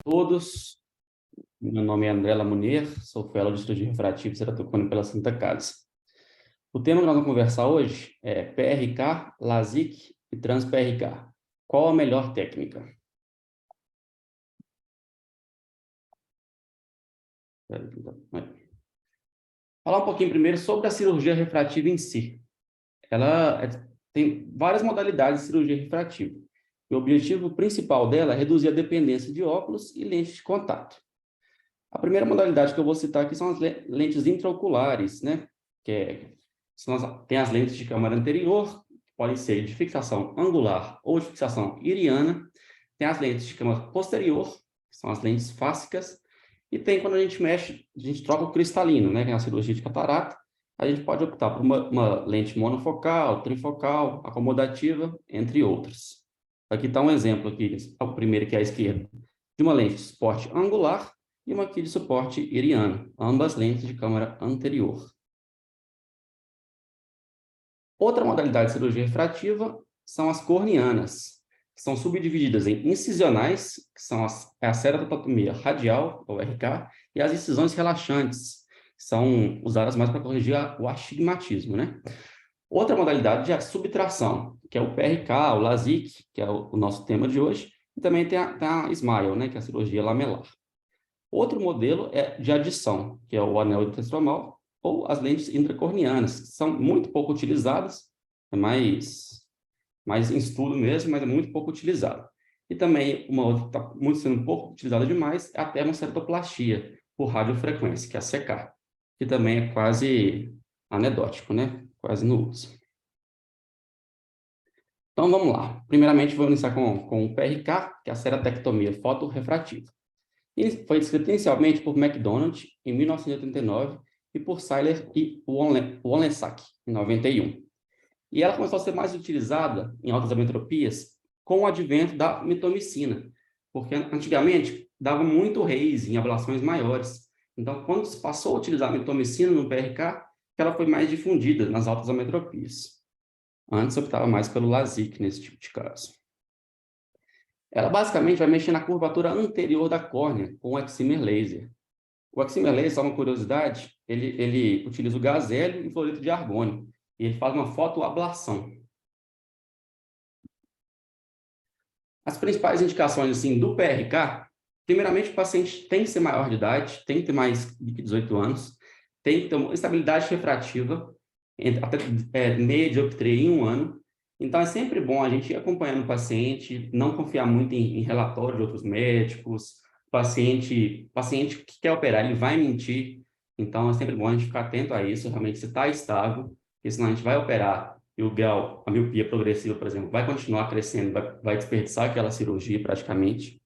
Todos, meu nome é André Lamunier, sou fellow de cirurgia refrativa e ceratocone pela Santa Casa. O tema que nós vamos conversar hoje é PRK, LASIK e trans-PRK. Qual a melhor técnica? Falar um pouquinho primeiro sobre a cirurgia refrativa em si. Tem várias modalidades de cirurgia refrativa. O objetivo principal dela é reduzir a dependência de óculos e lentes de contato. A primeira modalidade que eu vou citar aqui são as lentes intraoculares, né? Tem as lentes de câmara anterior, que podem ser de fixação angular ou de fixação iriana. Tem as lentes de câmara posterior, que são as lentes fásicas. E tem quando a gente mexe, a gente troca o cristalino, né? Que é a cirurgia de catarata. A gente pode optar por uma lente monofocal, trifocal, acomodativa, entre outras. Aqui está um exemplo aqui, o primeiro que é à esquerda, de uma lente de suporte angular e uma aqui de suporte iriano, ambas lentes de câmara anterior. Outra modalidade de cirurgia refrativa são as corneanas, que são subdivididas em incisionais, que são a ceratotomia radial, ou RK, e as incisões relaxantes, que são usadas mais para corrigir o astigmatismo, né? Outra modalidade é a subtração, que é o PRK, o LASIK, que é o nosso tema de hoje, e também tem a SMILE, né, que é a cirurgia lamelar. Outro modelo é de adição, que é o anel hidrotestromol, ou as lentes intracorneanas, que são muito pouco utilizadas, é mais em estudo mesmo, mas é muito pouco utilizado. E também uma outra que está sendo pouco utilizada demais é a termoceratoplastia por radiofrequência, que é a CK, que também é quase anedótico, né? Quase não usa. Então, vamos lá. Primeiramente, vamos iniciar com o PRK, que é a ceratectomia fotorrefrativa. Ele foi descrito inicialmente por MacDonald, em 1989, e por Seiler e Wolensack, em 91. E ela começou a ser mais utilizada em altas ametropias com o advento da mitomicina, porque antigamente dava muito raise em ablações maiores. Então, quando se passou a utilizar a mitomicina no PRK, ela foi mais difundida nas altas ametropias. Antes, optava mais pelo LASIK nesse tipo de caso. Ela basicamente vai mexer na curvatura anterior da córnea com o excimer laser. O excimer laser, só uma curiosidade, ele utiliza o gás hélio e fluoreto de argônio, e ele faz uma fotoablação. As principais indicações assim, do PRK, primeiramente, o paciente tem que ser maior de idade, tem que ter mais de 18 anos, tem que ter uma estabilidade refrativa, até meia dioptria em 1 ano. Então, é sempre bom a gente ir acompanhando o paciente, não confiar muito em relatório de outros médicos. Paciente que quer operar, ele vai mentir. Então, é sempre bom a gente ficar atento a isso, realmente se está estável, porque senão a gente vai operar e o grau, a miopia progressiva, por exemplo, vai continuar crescendo, vai desperdiçar aquela cirurgia praticamente.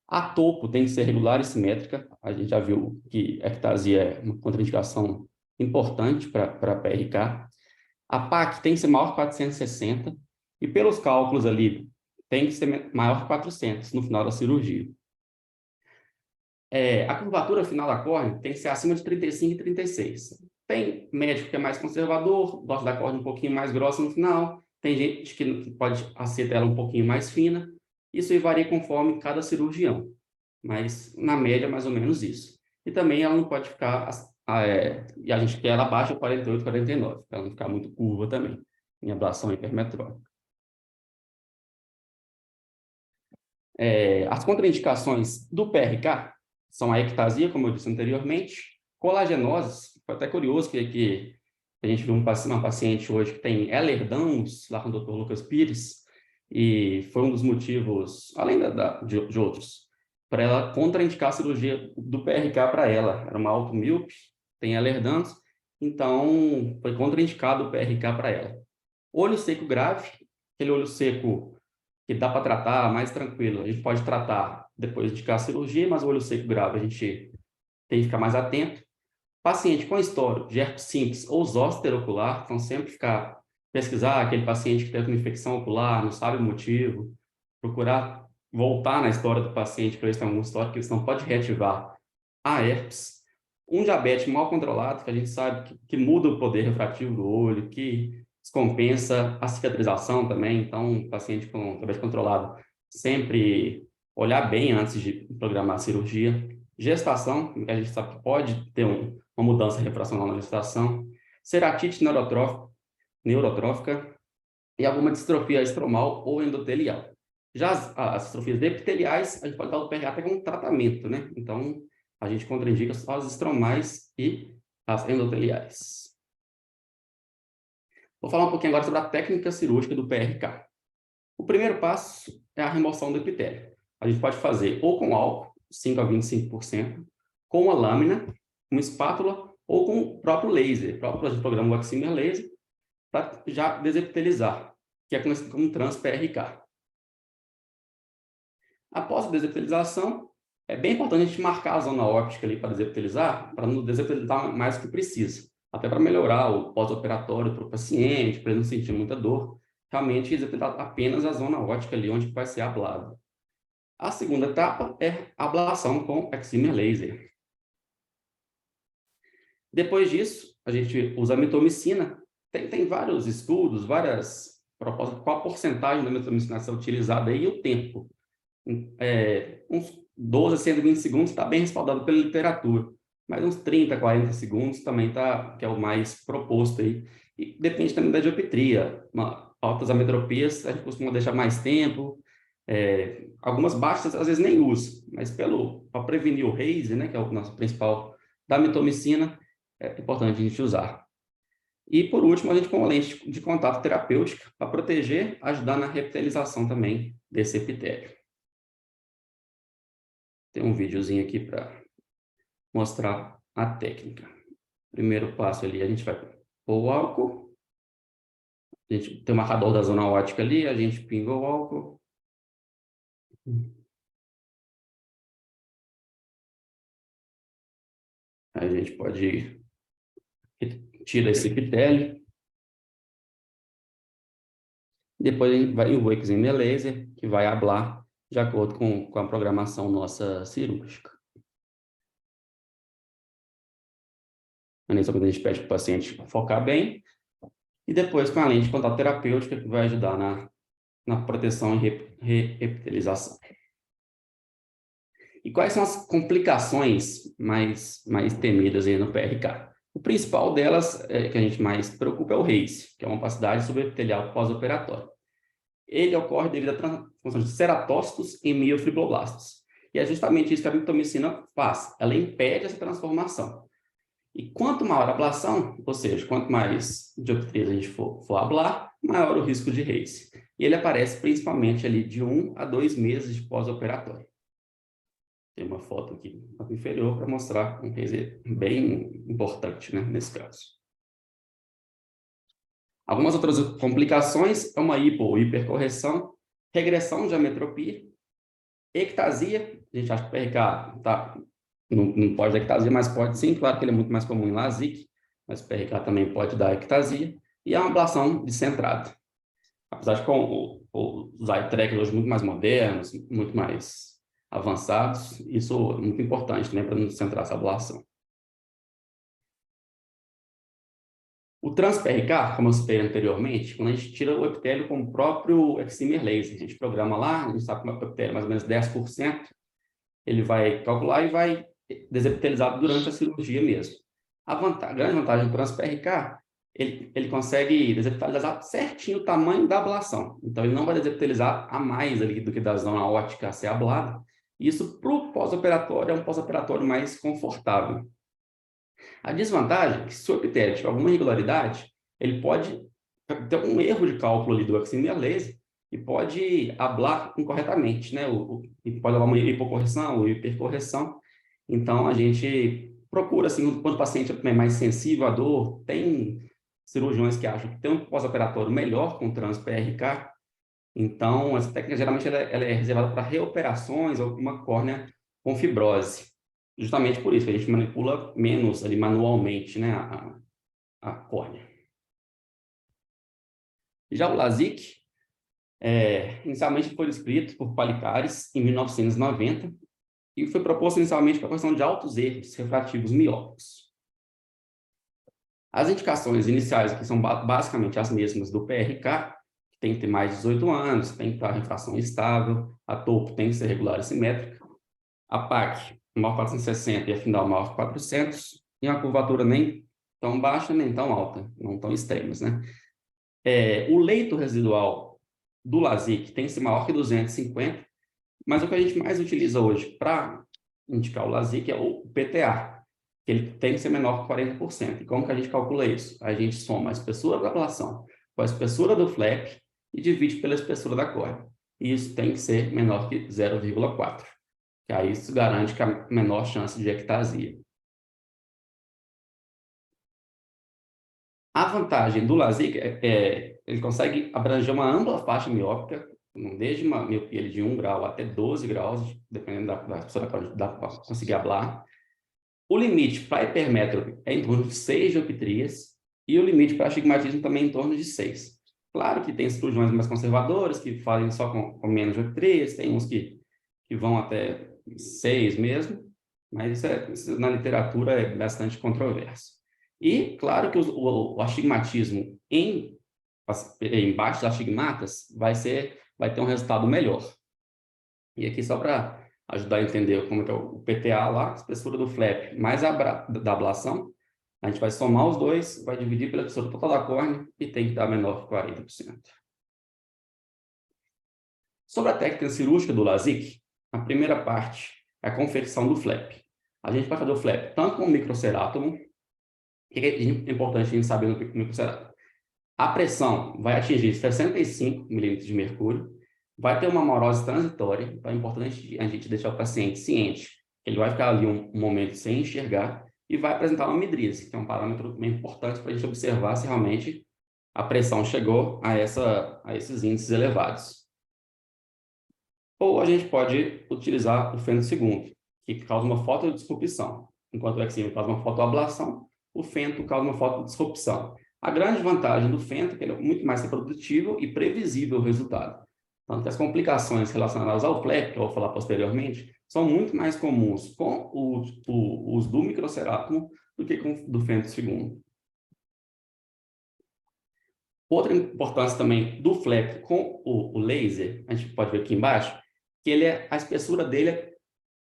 A topo tem que ser regular e simétrica. A gente já viu que ectasia é uma contraindicação importante para PRK. A PAC tem que ser maior que 460 e pelos cálculos ali tem que ser maior que 400 no final da cirurgia. A curvatura final da córnea tem que ser acima de 35 e 36. Tem médico que é mais conservador, gosta da córnea um pouquinho mais grossa no final, tem gente que pode aceitar ela um pouquinho mais fina. Isso aí varia conforme cada cirurgião, mas na média mais ou menos isso. E também ela não pode ficar, e a gente quer ela abaixo de 48, 49, para ela não ficar muito curva também, em ablação hipermetrópica. As contraindicações do PRK são a ectasia, como eu disse anteriormente, colagenoses. Foi até curioso que a gente viu uma paciente hoje que tem Ehlers-Danlos, lá com o Dr. Lucas Pires, e foi um dos motivos, além de outros, para ela contraindicar a cirurgia do PRK para ela. Era uma automíope, tem Ehlers-Danlos, então foi contraindicado o PRK para ela. Olho seco grave, aquele olho seco que dá para tratar mais tranquilo. A gente pode tratar depois de indicar a cirurgia, mas o olho seco grave a gente tem que ficar mais atento. Paciente com histórico de herpes simples ou zoster ocular, então sempre pesquisar aquele paciente que teve uma infecção ocular, não sabe o motivo, procurar voltar na história do paciente para ver se tem algum histórico, porque senão pode reativar a herpes. Um diabetes mal controlado, que a gente sabe que muda o poder refrativo do olho, que descompensa a cicatrização também. Então, paciente com diabetes controlado sempre olhar bem antes de programar a cirurgia. Gestação, que a gente sabe que pode ter uma mudança refracional na gestação. Ceratite neurotrófica e alguma distrofia estromal ou endotelial. Já as distrofias epiteliais, a gente pode dar o PRK até como tratamento, né? Então, a gente contraindica só as estromais e as endoteliais. Vou falar um pouquinho agora sobre a técnica cirúrgica do PRK. O primeiro passo é a remoção do epitélio. A gente pode fazer ou com álcool, 5 a 25%, com uma lâmina, uma espátula ou com o próprio laser. O próprio programa Excimer Laser, para já desepitelizar, que é conhecido como trans-PRK. Após a desepitelização, é bem importante a gente marcar a zona óptica ali para desepitelizar, para não desepitelizar mais do que precisa, até para melhorar o pós-operatório para o paciente, para ele não sentir muita dor. Realmente, desepitalizar apenas a zona óptica ali onde vai ser ablado. A segunda etapa é a ablação com Excimer Laser. Depois disso, a gente usa a mitomicina. Tem vários estudos, várias propostas, qual a porcentagem da mitomicina a ser utilizada aí e o tempo. Uns 12 a 120 segundos está bem respaldado pela literatura, mas uns 30 a 40 segundos também está, que é o mais proposto aí. E depende também da dioptria. Altas ametropias a gente costuma deixar mais tempo, algumas baixas às vezes nem usa, mas para prevenir o haze, né, que é o nosso principal da mitomicina, é importante a gente usar. E por último, a gente põe uma lente de contato terapêutica para proteger, ajudar na repitelização também desse epitélio. Tem um videozinho aqui para mostrar a técnica. Primeiro passo ali, a gente vai pôr o álcool. A gente tem o marcador da zona óptica ali, a gente pinga o álcool. Aí a gente pode tirar esse epitélio. Depois a gente vai o Excimer Laser, que vai ablar de acordo com a programação nossa cirúrgica. Nessa coisa a gente pede para o paciente focar bem. E depois com a lente de contato terapêutica, que vai ajudar na proteção e reepitelização. E quais são as complicações mais temidas aí no PRK? O principal delas, que a gente mais preocupa, é o RACE, que é uma opacidade subepitelial pós-operatória. Ele ocorre devido à transformação de ceratócitos em miofibroblastos. E é justamente isso que a mitomicina faz. Ela impede essa transformação. E quanto maior a ablação, ou seja, quanto mais dioptrias a gente for ablar, maior o risco de RACE. E ele aparece principalmente ali de 1 a 2 meses de pós-operatório. Tem uma foto aqui inferior para mostrar um RACE bem importante, né, nesse caso. Algumas outras complicações é uma hipo ou hipercorreção, regressão de ametropia, ectasia. A gente acha que o PRK não pode dar ectasia, mas pode sim. Claro que ele é muito mais comum em LASIK, mas o PRK também pode dar ectasia. E a ablação descentrada. Apesar de os eye-trackers hoje muito mais modernos, muito mais avançados, isso é muito importante também para não centrar essa ablação. O trans-PRK, como eu citei anteriormente, quando a gente tira o epitélio com o próprio Excimer Laser, a gente programa lá, a gente sabe que o epitélio é mais ou menos 10%, ele vai calcular e vai desepitelizar durante a cirurgia mesmo. A grande vantagem do trans-PRK, ele consegue desepitelizar certinho o tamanho da ablação. Então, ele não vai desepitelizar a mais ali do que da zona óptica a ser ablada. Isso, para o pós-operatório, é um pós-operatório mais confortável. A desvantagem é que, se o epitélio tiver alguma irregularidade, ele pode ter um erro de cálculo ali do Excimer Laser e pode ablar incorretamente, né? E pode dar uma hipocorreção ou hipercorreção. Então, a gente procura, assim, quando o paciente é mais sensível à dor, tem cirurgiões que acham que tem um pós-operatório melhor com trans-PRK. Então, essa técnica, geralmente, ela é reservada para reoperações ou uma córnea com fibrose. Justamente por isso, que a gente manipula menos ali manualmente, né, a córnea. Já o LASIK, inicialmente foi descrito por Palikares em 1990 e foi proposto inicialmente para a questão de altos erros refrativos miópicos. As indicações iniciais aqui são basicamente as mesmas do PRK, que tem que ter mais de 18 anos, tem que estar a refração estável, a topo tem que ser regular e simétrica, a PAC maior 460 e a final maior que 400, e uma curvatura nem tão baixa nem tão alta, não tão extremas, né? O leito residual do LASIK tem que ser maior que 250, mas o que a gente mais utiliza hoje para indicar o LASIK é o PTA, que ele tem que ser menor que 40%. E como que a gente calcula isso? A gente soma a espessura da ablação com a espessura do flap e divide pela espessura da córnea. E isso tem que ser menor que 0,4, que aí isso garante que a menor chance de ectasia. A vantagem do LASIK ele consegue abranger uma ampla faixa miópica, desde uma miopia de 1 grau até 12 graus, dependendo da pessoa que dá para conseguir hablar. O limite para hipermétrope é em torno de 6 dioptrias e o limite para astigmatismo também é em torno de 6. Claro que tem cirurgiões mais conservadores que fazem só com menos dioptrias, tem uns que vão até 6 mesmo, mas isso na literatura é bastante controverso. E, claro que o astigmatismo embaixo das astigmatas vai ter um resultado melhor. E aqui, só para ajudar a entender como é o PTA lá, a espessura do flap mais da ablação, a gente vai somar os dois, vai dividir pela espessura total da córnea e tem que dar menor que 40%. Sobre a técnica cirúrgica do LASIK, a primeira parte é a confecção do flap. A gente vai fazer o flap tanto com o microcerátomo. O que é importante a gente saber no microcerátomo? A pressão vai atingir 65 milímetros de mercúrio, vai ter uma morose transitória, então é importante a gente deixar o paciente ciente que ele vai ficar ali um momento sem enxergar e vai apresentar uma midríase, que é um parâmetro bem importante para a gente observar se realmente a pressão chegou a esses índices elevados. Ou a gente pode utilizar o fento segundo, que causa uma fotodisrupção, enquanto o exímio causa uma fotoablação, o fento causa uma fotodisrupção. A grande vantagem do fento é que ele é muito mais reprodutivo e previsível o resultado. Tanto que as complicações relacionadas ao flap, que eu vou falar posteriormente, são muito mais comuns com o uso do microcerátomo do que com o do fento segundo. Outra importância também do flap com o laser, a gente pode ver aqui embaixo, que a espessura dele é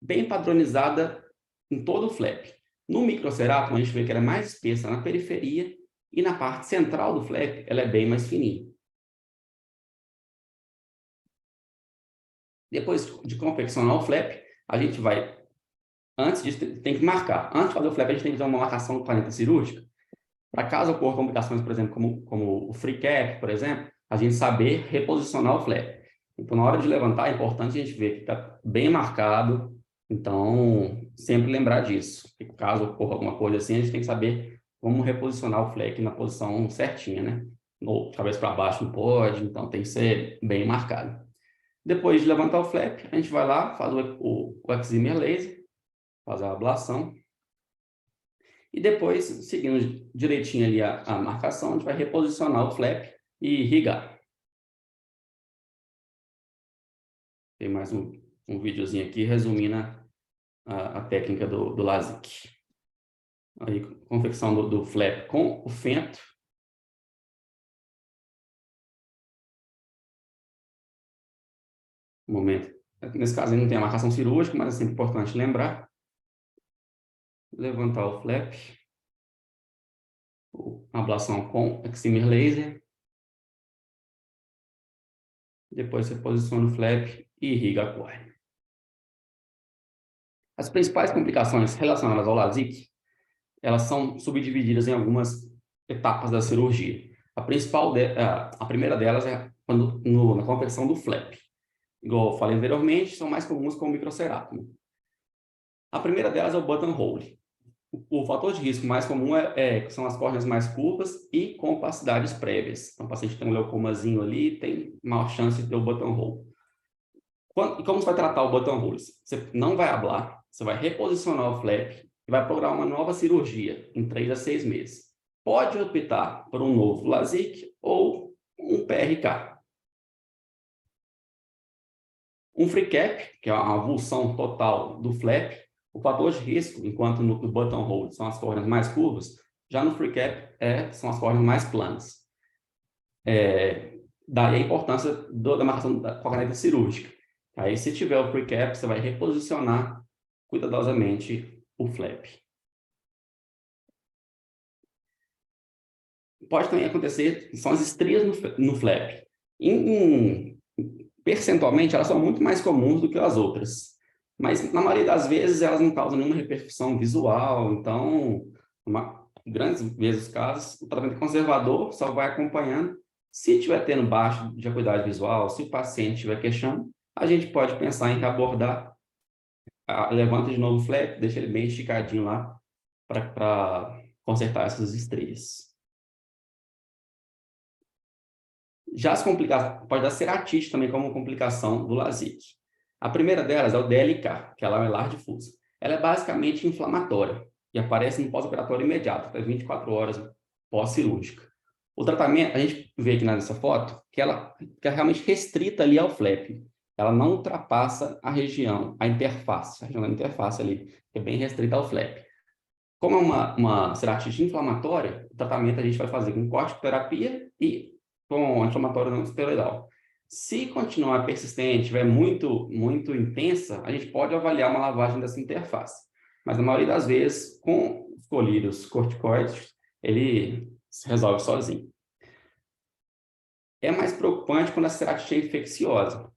bem padronizada em todo o flap. No microcerátomo, a gente vê que ela é mais espessa na periferia e na parte central do flap, ela é bem mais fininha. Depois de confeccionar o flap, a gente vai, antes disso, tem que marcar. Antes de fazer o flap, a gente tem que fazer uma marcação do planeta cirúrgica. Para caso ocorra complicações, por exemplo, como o free cap, por exemplo, a gente saber reposicionar o flap. Então, na hora de levantar, é importante a gente ver que está bem marcado. Então, sempre lembrar disso. Que caso ocorra alguma coisa assim, a gente tem que saber como reposicionar o flap na posição certinha, né? Ou cabeça para baixo não pode, então tem que ser bem marcado. Depois de levantar o flap, a gente vai lá, faz o excimer laser, faz a ablação. E depois, seguindo direitinho ali a marcação, a gente vai reposicionar o flap e irrigar. Tem mais um videozinho aqui resumindo a técnica do LASIK. Aí, confecção do flap com o fento. Um momento. Nesse caso, não tem a marcação cirúrgica, mas é sempre importante lembrar. Levantar o flap. Ablação com excimer laser. Depois você posiciona o flap e irriga a córnea. As principais complicações relacionadas ao LASIK, elas são subdivididas em algumas etapas da cirurgia. A primeira delas é na confecção do flap. Igual eu falei anteriormente, são mais comuns com o microcerátomo. A primeira delas é o buttonhole. O fator de risco mais comum são as córneas mais curvas e com opacidades prévias. Então, o paciente tem um leucomazinho ali, tem maior chance de ter o buttonhole. E como você vai tratar o buttonhole? Você não vai ablar, você vai reposicionar o flap e vai programar uma nova cirurgia em 3 a 6 meses. Pode optar por um novo LASIK ou um PRK. Um free cap, que é a avulsão total do flap, o fator de risco, enquanto no buttonhole são as córneas mais curvas, já no free cap são as córneas mais planas. daí a importância da marcação com a caneta cirúrgica. Aí, se tiver o pre-cap, você vai reposicionar cuidadosamente o flap. Pode também acontecer, são as estrias no flap. Percentualmente, elas são muito mais comuns do que as outras. Mas, na maioria das vezes, elas não causam nenhuma repercussão visual. Então, grandes vezes dos casos, o tratamento conservador só vai acompanhando. Se estiver tendo baixa de acuidade visual, se o paciente estiver queixando, a gente pode pensar em abordar, levanta de novo o flap, deixa ele bem esticadinho lá para consertar essas estrias. Já as complicações, pode dar ceratite também como complicação do LASIK. A primeira delas é o DLK, que ela é melar difusa. Ela é basicamente inflamatória e aparece no pós-operatório imediato, até 24 horas pós-cirúrgica. O tratamento, a gente vê aqui nessa foto, que ela é realmente restrita ali ao flap. Ela não ultrapassa a região da interface ali, que é bem restrita ao flap. Como é uma ceratite inflamatória, o tratamento a gente vai fazer com corticoterapia e com anti-inflamatório não esteroidal. Se continuar persistente, estiver muito intensa, a gente pode avaliar uma lavagem dessa interface. Mas na maioria das vezes, com os colírios corticoides, ele se resolve sozinho. É mais preocupante quando a ceratite é infecciosa.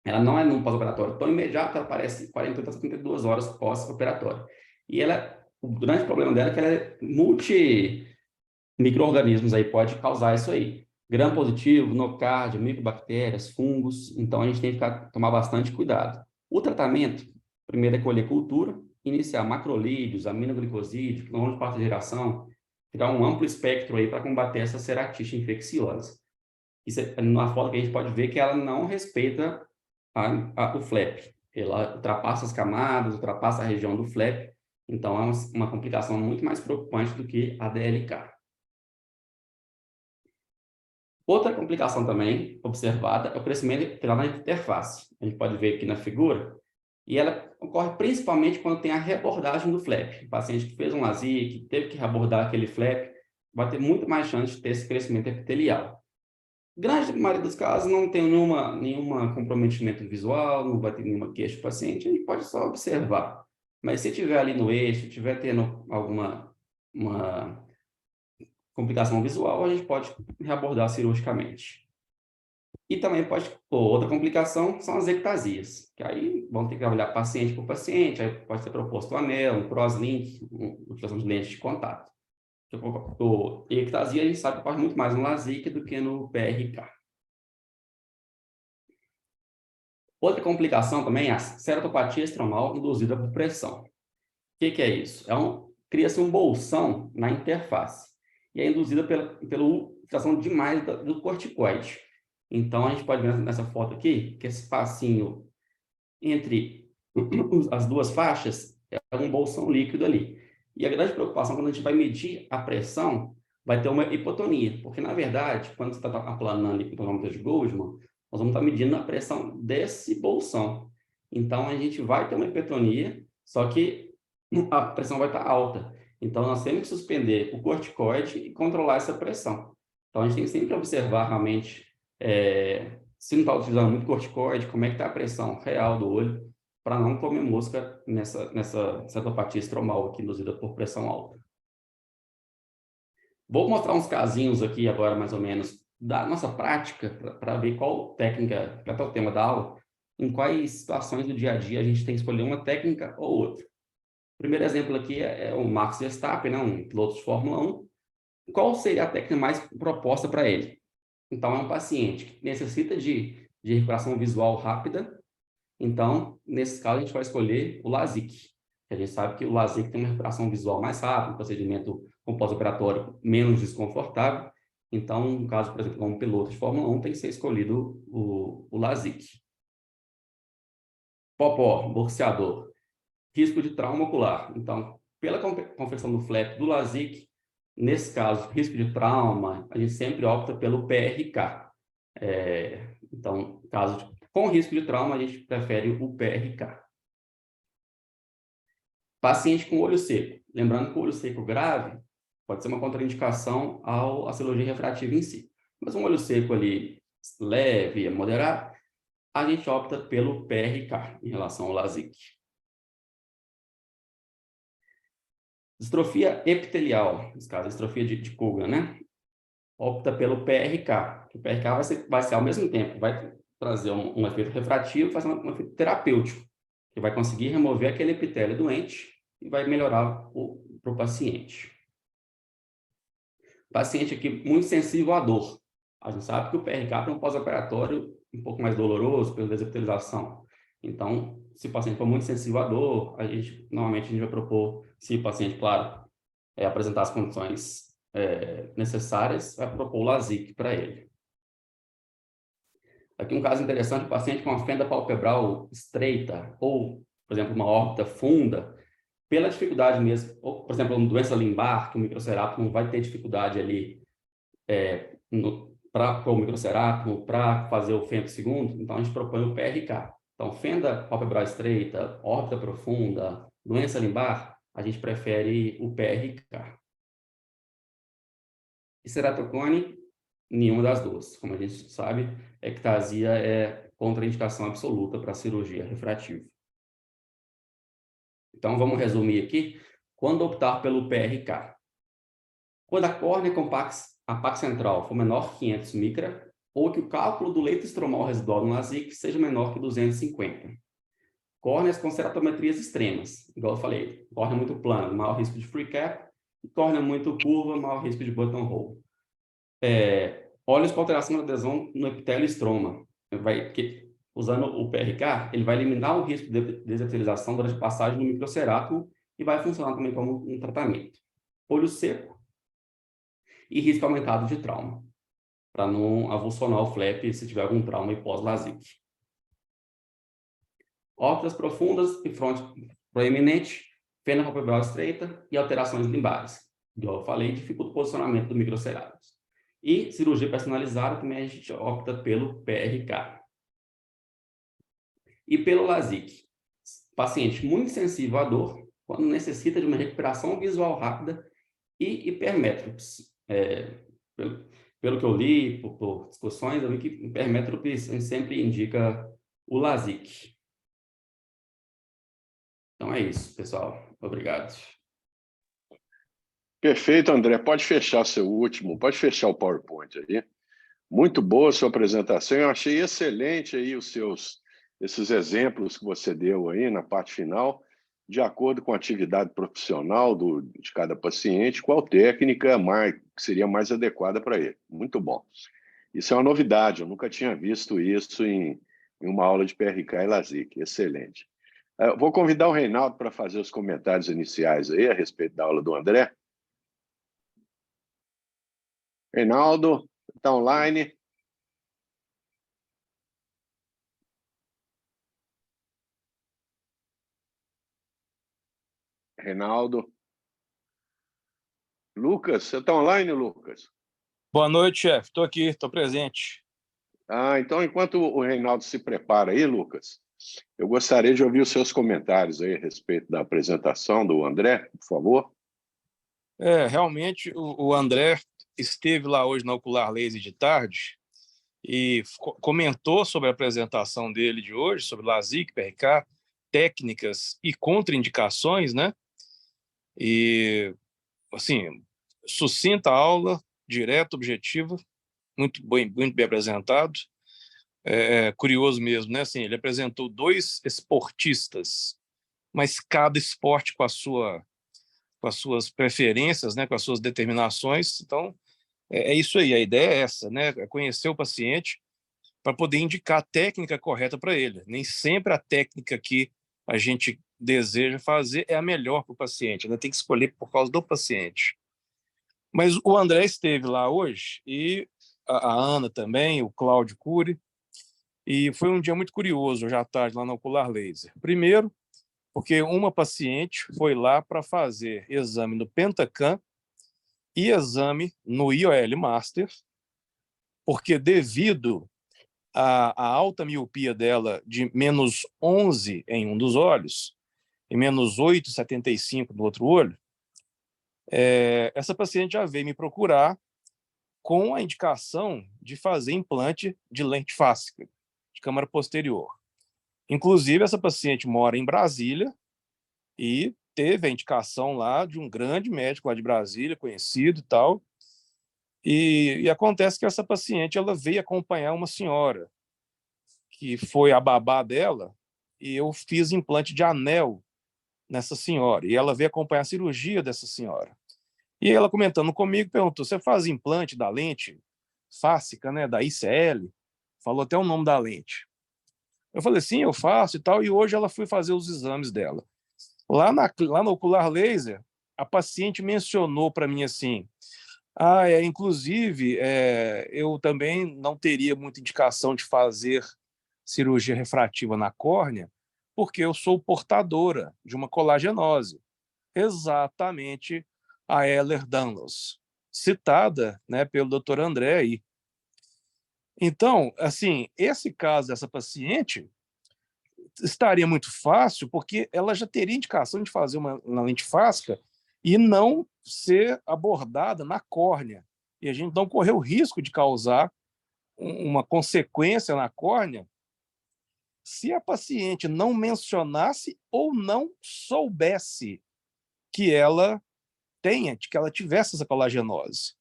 Ela não é no pós-operatório tão imediato, ela aparece 48 a 72 horas pós-operatório. E o grande problema dela é que ela é micro-organismos aí, pode causar isso aí. Gram positivo, nocardia, micobactérias, fungos. Então, a gente tem que tomar bastante cuidado. O tratamento, primeiro é colher cultura, iniciar macrolídeos, aminoglicosídeos, hormônio de quarta geração, criar um amplo espectro aí para combater essa ceratite infecciosa. Isso é uma foto que a gente pode ver que ela não respeita o flap. Ela ultrapassa as camadas, ultrapassa a região do flap. Então, é uma complicação muito mais preocupante do que a DLK. Outra complicação também observada é o crescimento na interface. A gente pode ver aqui na figura, e ela ocorre principalmente quando tem a reabordagem do flap. O paciente que fez um LASIK, teve que reabordar aquele flap, vai ter muito mais chance de ter esse crescimento epitelial. Grande maioria dos casos não tem nenhuma comprometimento visual, não vai ter nenhuma queixa do paciente, a gente pode só observar. Mas se tiver ali no eixo, tiver tendo alguma complicação visual, a gente pode reabordar cirurgicamente. E também outra complicação são as ectasias, que aí vão ter que avaliar paciente por paciente, aí pode ser proposto um anel, um crosslink, utilização de lentes de contato. Ectasia a gente sabe que ocorre muito mais no LASIK do que no PRK. Outra complicação também é a ceratopatia estromal induzida por pressão. O que é isso? Cria-se um bolsão na interface e é induzida pela utilização demais do corticoide. Então, a gente pode ver nessa foto aqui que esse espacinho entre as duas faixas é um bolsão líquido ali. E a grande preocupação, quando a gente vai medir a pressão, vai ter uma hipotonia, porque, na verdade, quando você está aplanando ali com o termômetro de Goldman, nós vamos estar medindo a pressão desse bolsão. Então, a gente vai ter uma hipotonia, só que a pressão vai estar alta. Então, nós temos que suspender o corticoide e controlar essa pressão. Então, a gente tem que sempre observar realmente se não está utilizando muito corticoide, como é que está a pressão real do olho, para não comer mosca nessa cetopatia estromal aqui induzida por pressão alta. Vou mostrar uns casinhos aqui agora, mais ou menos, da nossa prática, para ver qual técnica, que é o tema da aula, em quais situações do dia a dia a gente tem que escolher uma técnica ou outra. O primeiro exemplo aqui é o Max Verstappen, né, um piloto de Fórmula 1. Qual seria a técnica mais proposta para ele? Então, é um paciente que necessita de recuperação visual rápida. Então, nesse caso, a gente vai escolher o LASIK. A gente sabe que o LASIK tem uma recuperação visual mais rápida, um procedimento com pós-operatório menos desconfortável. Então, no caso, por exemplo, como piloto de Fórmula 1, tem que ser escolhido o LASIK. Popó, boxeador. Risco de trauma ocular. Então, pela confecção do flap do LASIK, nesse caso, risco de trauma, a gente sempre opta pelo PRK. Então, caso com risco de trauma, a gente prefere o PRK. Paciente com olho seco. Lembrando que o olho seco grave pode ser uma contraindicação à cirurgia refrativa em si. Mas um olho seco ali leve a moderado, a gente opta pelo PRK em relação ao LASIK. Distrofia epitelial, nesse caso, distrofia de Coogan, né? Opta pelo PRK. O PRK vai ser ao mesmo tempo, vai trazer um efeito refrativo e fazer um efeito terapêutico, que vai conseguir remover aquele epitélio doente e vai melhorar para o paciente. Paciente aqui muito sensível à dor. A gente sabe que o PRK tem um pós-operatório um pouco mais doloroso pela desepitelização. Então, se o paciente for muito sensível à dor, normalmente a gente vai propor, se o paciente, claro, apresentar as condições necessárias, vai propor o LASIK para ele. Aqui um caso interessante, o paciente com uma fenda palpebral estreita ou, por exemplo, uma órbita funda, pela dificuldade mesmo, ou, por exemplo, uma doença limbar, que o microcerátulo vai ter dificuldade ali para o microcerátulo, para fazer o femto segundo, então a gente propõe o PRK. Então, fenda palpebral estreita, órbita profunda, doença limbar, a gente prefere o PRK. E ceratocone, nenhuma das duas. Como a gente sabe, ectasia é contraindicação absoluta para cirurgia refrativa. Então, vamos resumir aqui. Quando optar pelo PRK? Quando a córnea apax central for menor que 500 micra, ou que o cálculo do leito estromal residual no LASIK seja menor que 250. Córneas com ceratometrias extremas, igual eu falei. Córnea muito plana, maior risco de free cap, e córnea muito curva, maior risco de buttonhole. Olhos com alteração de adesão no epitélio estroma. Usando o PRK, ele vai eliminar o risco de desepitelização durante a passagem no microcerátulo e vai funcionar também como um tratamento. Olho seco e risco aumentado de trauma, para não avulsionar o flap se tiver algum trauma e pós-LASIK. Órbitas profundas e fronte proeminente, fenda palpebral estreita e alterações limbares. Igual eu falei, dificulta o posicionamento do microcerátulo. E cirurgia personalizada também a gente opta pelo PRK. E pelo LASIK. Paciente muito sensível à dor, quando necessita de uma recuperação visual rápida e hipermétropes. Pelo que eu li, por discussões, eu vi que hipermétropes sempre indica o LASIK. Então é isso, pessoal. Obrigado. Perfeito, André. Pode fechar pode fechar o PowerPoint aí. Muito boa a sua apresentação. Eu achei excelente aí esses exemplos que você deu aí na parte final, de acordo com a atividade profissional de cada paciente, qual técnica que seria mais adequada para ele. Muito bom. Isso é uma novidade, eu nunca tinha visto isso em uma aula de PRK e LASIK. Excelente. Vou convidar o Reinaldo para fazer os comentários iniciais aí a respeito da aula do André. Reinaldo, está online? Reinaldo. Lucas, você está online, Lucas? Boa noite, chefe. Estou aqui, estou presente. Então, enquanto o Reinaldo se prepara aí, Lucas, eu gostaria de ouvir os seus comentários aí a respeito da apresentação do André, por favor. Realmente, o André esteve lá hoje na Ocular Laser de tarde e comentou sobre a apresentação dele de hoje, sobre LASIK, PRK, técnicas e contraindicações, né? E, assim, sucinta a aula, direta, objetiva, muito bem apresentado. Curioso mesmo, né? Assim, ele apresentou 2 esportistas, mas cada esporte com as suas preferências, né, com as suas determinações. Então, é isso aí, a ideia é essa, né, é conhecer o paciente para poder indicar a técnica correta para ele. Nem sempre a técnica que a gente deseja fazer é a melhor para o paciente, ainda tem que escolher por causa do paciente. Mas o André esteve lá hoje, e a Ana também, o Cláudio Cury, e foi um dia muito curioso, hoje à tarde, lá no Ocular Laser. Primeiro, porque uma paciente foi lá para fazer exame no Pentacam e exame no IOL Master, porque devido à alta miopia dela de -11 em um dos olhos e -8,75 no outro olho, essa paciente já veio me procurar com a indicação de fazer implante de lente fáscica, de câmara posterior. Inclusive, essa paciente mora em Brasília e teve a indicação lá de um grande médico lá de Brasília, conhecido e tal. E acontece que essa paciente ela veio acompanhar uma senhora, que foi a babá dela, e eu fiz implante de anel nessa senhora. E ela veio acompanhar a cirurgia dessa senhora. E ela comentando comigo, perguntou, você faz implante da lente fáscica, né, da ICL? Falou até o nome da lente. Eu falei, sim, eu faço e tal, e hoje ela foi fazer os exames dela. Lá no ocular laser, a paciente mencionou para mim assim, inclusive, eu também não teria muita indicação de fazer cirurgia refrativa na córnea, porque eu sou portadora de uma colagenose, exatamente a Ehlers-Danlos, citada, né, pelo Dr. André aí. Então, assim, esse caso dessa paciente estaria muito fácil, porque ela já teria indicação de fazer uma lente fáscica e não ser abordada na córnea. E a gente não correu o risco de causar uma consequência na córnea se a paciente não mencionasse ou não soubesse que ela que ela tivesse essa colagenose.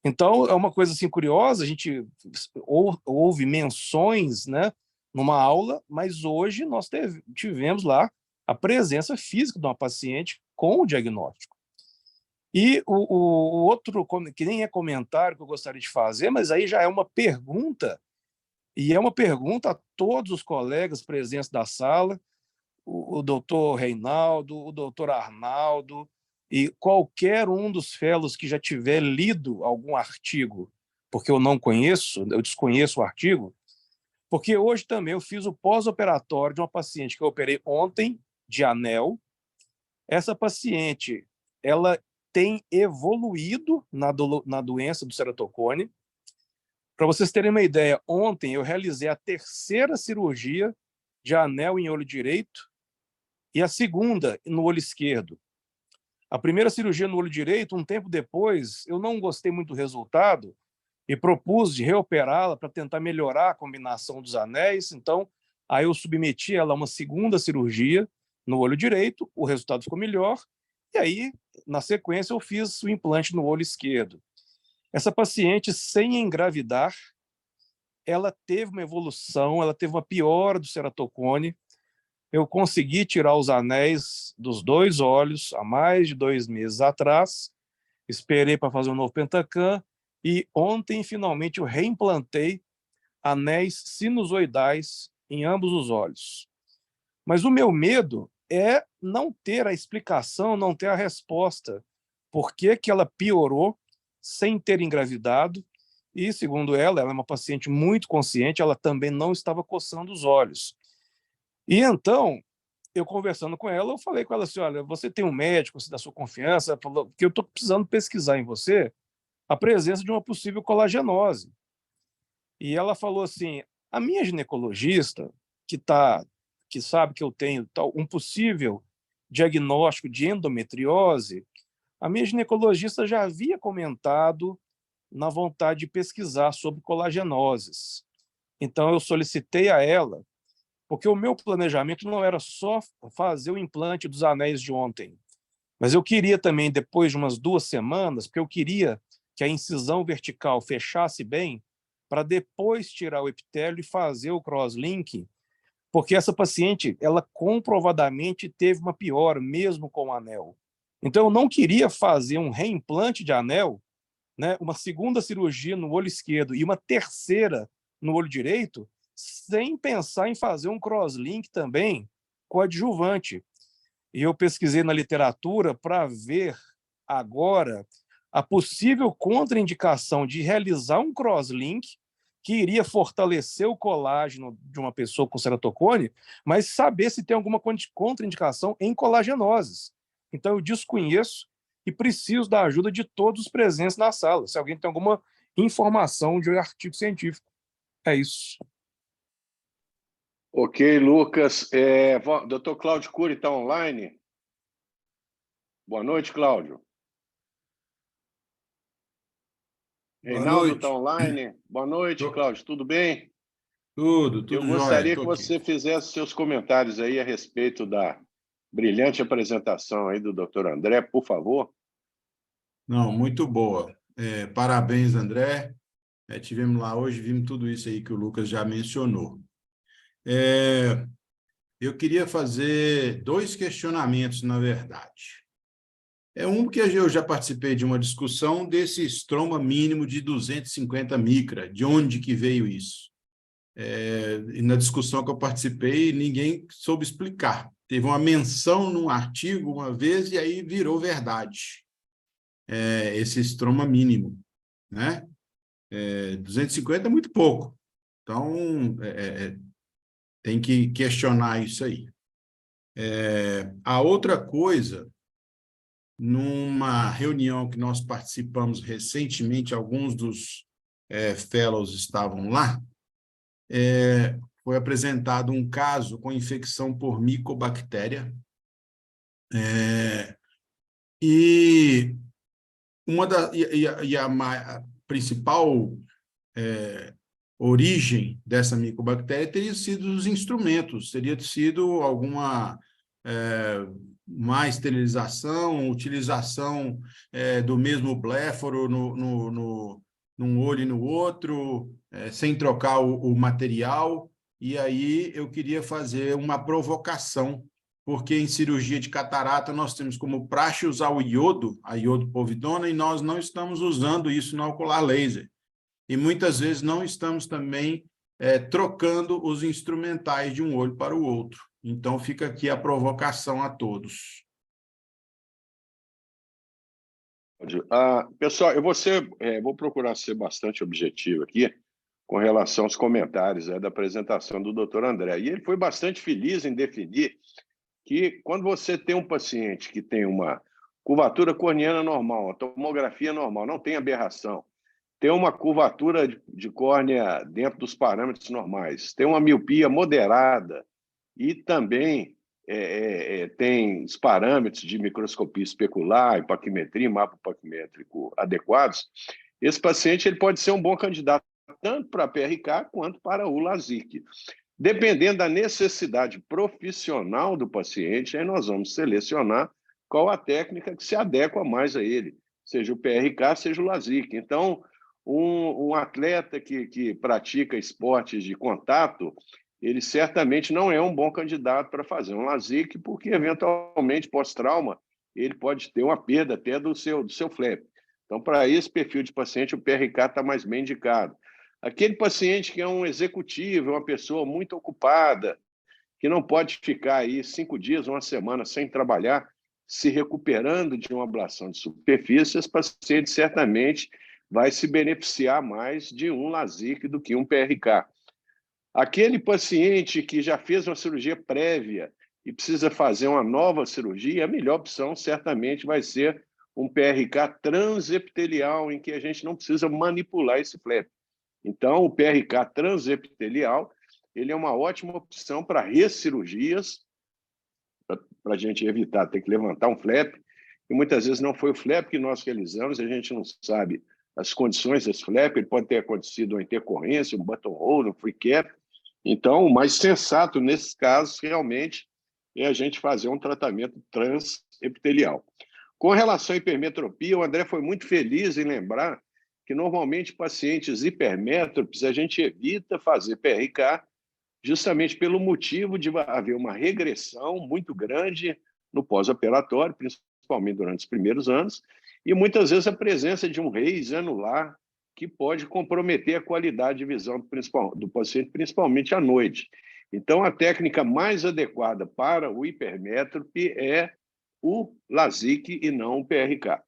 Então, é uma coisa assim curiosa, a gente ouve menções, né, numa aula, mas hoje nós tivemos lá a presença física de uma paciente com o diagnóstico. E o outro, que nem é comentário que eu gostaria de fazer, mas aí já é uma pergunta, e é uma pergunta a todos os colegas presentes da sala, o doutor Reinaldo, o doutor Arnaldo, e qualquer um dos fellows que já tiver lido algum artigo, porque eu não conheço, eu desconheço o artigo, porque hoje também eu fiz o pós-operatório de uma paciente que eu operei ontem, de anel. Essa paciente, ela tem evoluído na doença do ceratocone. Para vocês terem uma ideia, ontem eu realizei a 3ª cirurgia de anel em olho direito e a 2ª no olho esquerdo. A primeira cirurgia no olho direito, um tempo depois, eu não gostei muito do resultado e propus de reoperá-la para tentar melhorar a combinação dos anéis. Então, aí eu submeti ela a uma 2ª cirurgia no olho direito, o resultado ficou melhor, e aí, na sequência, eu fiz o implante no olho esquerdo. Essa paciente, sem engravidar, ela teve uma evolução, ela teve uma piora do ceratocone. Eu consegui tirar os anéis dos 2 olhos há mais de 2 meses atrás, esperei para fazer um novo Pentacam, e ontem, finalmente, eu reimplantei anéis sinusoidais em ambos os olhos. Mas o meu medo é não ter a explicação, não ter a resposta. Por que que ela piorou sem ter engravidado? E, segundo ela é uma paciente muito consciente, ela também não estava coçando os olhos. E então, eu conversando com ela, eu falei com ela assim, olha, você tem um médico da sua confiança? Ela falou que eu estou precisando pesquisar em você a presença de uma possível colagenose. E ela falou assim, a minha ginecologista, que sabe que eu tenho um possível diagnóstico de endometriose, a minha ginecologista já havia comentado na vontade de pesquisar sobre colagenoses. Então, eu solicitei a ela, porque o meu planejamento não era só fazer o implante dos anéis de ontem, mas eu queria também, depois de umas 2 semanas, porque eu queria que a incisão vertical fechasse bem, para depois tirar o epitélio e fazer o crosslink, porque essa paciente, ela comprovadamente teve uma piora, mesmo com o anel. Então, eu não queria fazer um reimplante de anel, né, uma 2ª cirurgia no olho esquerdo e uma 3ª no olho direito, sem pensar em fazer um crosslink também coadjuvante. E eu pesquisei na literatura para ver agora a possível contraindicação de realizar um crosslink que iria fortalecer o colágeno de uma pessoa com ceratocone, mas saber se tem alguma contraindicação em colagenoses. Então, eu desconheço e preciso da ajuda de todos os presentes na sala, se alguém tem alguma informação de um artigo científico. É isso. Ok, Lucas. Dr. Cláudio Cury está online? Boa noite, Cláudio. Boa Reinaldo está noite. online. Boa noite, Cláudio. Tudo bem? Tudo Eu jóia. gostaria que Estou aqui. você fizesse seus comentários aí a respeito da brilhante apresentação aí do Dr. André, por favor. Não, muito boa. Parabéns, André. Tivemos lá hoje, vimos tudo isso aí que o Lucas já mencionou. Eu queria fazer 2 questionamentos, na verdade. Que eu já participei de uma discussão desse estroma mínimo de 250 micra, de onde que veio isso? E na discussão que eu participei, ninguém soube explicar. Teve uma menção num artigo uma vez e aí virou verdade. Esse estroma mínimo, né? 250 é muito pouco. Então, tem que questionar isso aí. A outra coisa, numa reunião que nós participamos recentemente, alguns dos fellows estavam lá, foi apresentado um caso com infecção por micobactéria, e a principal origem dessa micobactéria teria sido os instrumentos, teria sido alguma má esterilização, utilização do mesmo bléforo num olho e no outro, sem trocar o material. E aí eu queria fazer uma provocação, porque em cirurgia de catarata nós temos como praxe usar o iodo, a iodopovidona, e nós não estamos usando isso no ocular laser. E muitas vezes não estamos também trocando os instrumentais de um olho para o outro. Então, fica aqui a provocação a todos. Pessoal, vou procurar ser bastante objetivo aqui com relação aos comentários da apresentação do Dr. André. E ele foi bastante feliz em definir que quando você tem um paciente que tem uma curvatura corneana normal, uma tomografia normal, não tem aberração, tem uma curvatura de córnea dentro dos parâmetros normais, tem uma miopia moderada e também tem os parâmetros de microscopia especular, hipaquimetria, mapa hipaquimétrico adequados, esse paciente ele pode ser um bom candidato tanto para a PRK quanto para o LASIK. Dependendo da necessidade profissional do paciente, aí nós vamos selecionar qual a técnica que se adequa mais a ele, seja o PRK, seja o LASIK. Então, um atleta que pratica esportes de contato, ele certamente não é um bom candidato para fazer um LASIK, porque, eventualmente, pós-trauma, ele pode ter uma perda até do seu flap. Então, para esse perfil de paciente, o PRK está mais bem indicado. Aquele paciente que é um executivo, uma pessoa muito ocupada, que não pode ficar aí 5 dias, uma semana sem trabalhar, se recuperando de uma ablação de superfície, esse paciente certamente vai se beneficiar mais de um LASIK do que um PRK. Aquele paciente que já fez uma cirurgia prévia e precisa fazer uma nova cirurgia, a melhor opção certamente vai ser um PRK transepitelial, em que a gente não precisa manipular esse flap. Então, o PRK transepitelial ele é uma ótima opção para recirurgias, para a gente evitar ter que levantar um flap, e muitas vezes não foi o flap que nós realizamos, a gente não sabe as condições desse flap, ele pode ter acontecido uma intercorrência, um buttonhole, um free cap. Então, o mais sensato nesses casos, realmente, é a gente fazer um tratamento transepitelial. Com relação à hipermetropia, o André foi muito feliz em lembrar que, normalmente, pacientes hipermétropes, a gente evita fazer PRK justamente pelo motivo de haver uma regressão muito grande no pós-operatório, principalmente durante os primeiros anos, e muitas vezes a presença de um raise anular que pode comprometer a qualidade de visão do paciente, principalmente à noite. Então, a técnica mais adequada para o hipermétrope é o LASIK e não o PRK.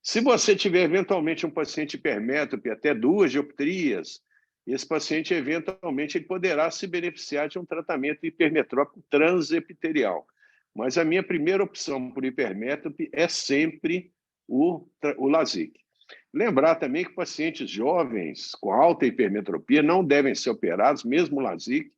Se você tiver, eventualmente, um paciente hipermétrope, até 2 dioptrias, esse paciente, eventualmente, ele poderá se beneficiar de um tratamento hipermetrópico transepitelial. Mas a minha primeira opção por hipermétrope é sempre o LASIK. Lembrar também que pacientes jovens com alta hipermetropia não devem ser operados, mesmo o LASIK,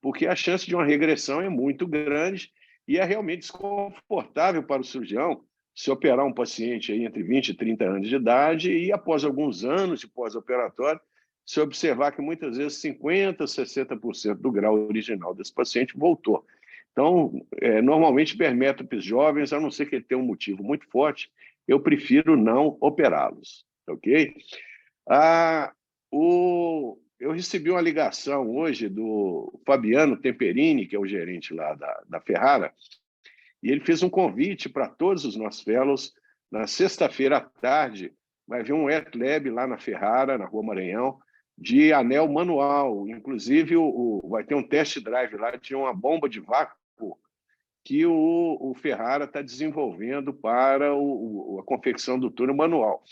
porque a chance de uma regressão é muito grande e é realmente desconfortável para o cirurgião se operar um paciente aí entre 20 e 30 anos de idade e, após alguns anos de pós-operatório, se observar que muitas vezes 50%, 60% do grau original desse paciente voltou. Então, normalmente, hipermétropes jovens, a não ser que ele tenha um motivo muito forte, eu prefiro não operá-los, ok? Eu recebi uma ligação hoje do Fabiano Temperini, que é o gerente lá da Ferrara, e ele fez um convite para todos os nossos fellows. Na sexta-feira à tarde, vai haver um Wet Lab lá na Ferrara, na Rua Maranhão, de anel manual. Inclusive, vai ter um test drive lá de uma bomba de vácuo que o Ferrara está desenvolvendo para a confecção do túnel manual.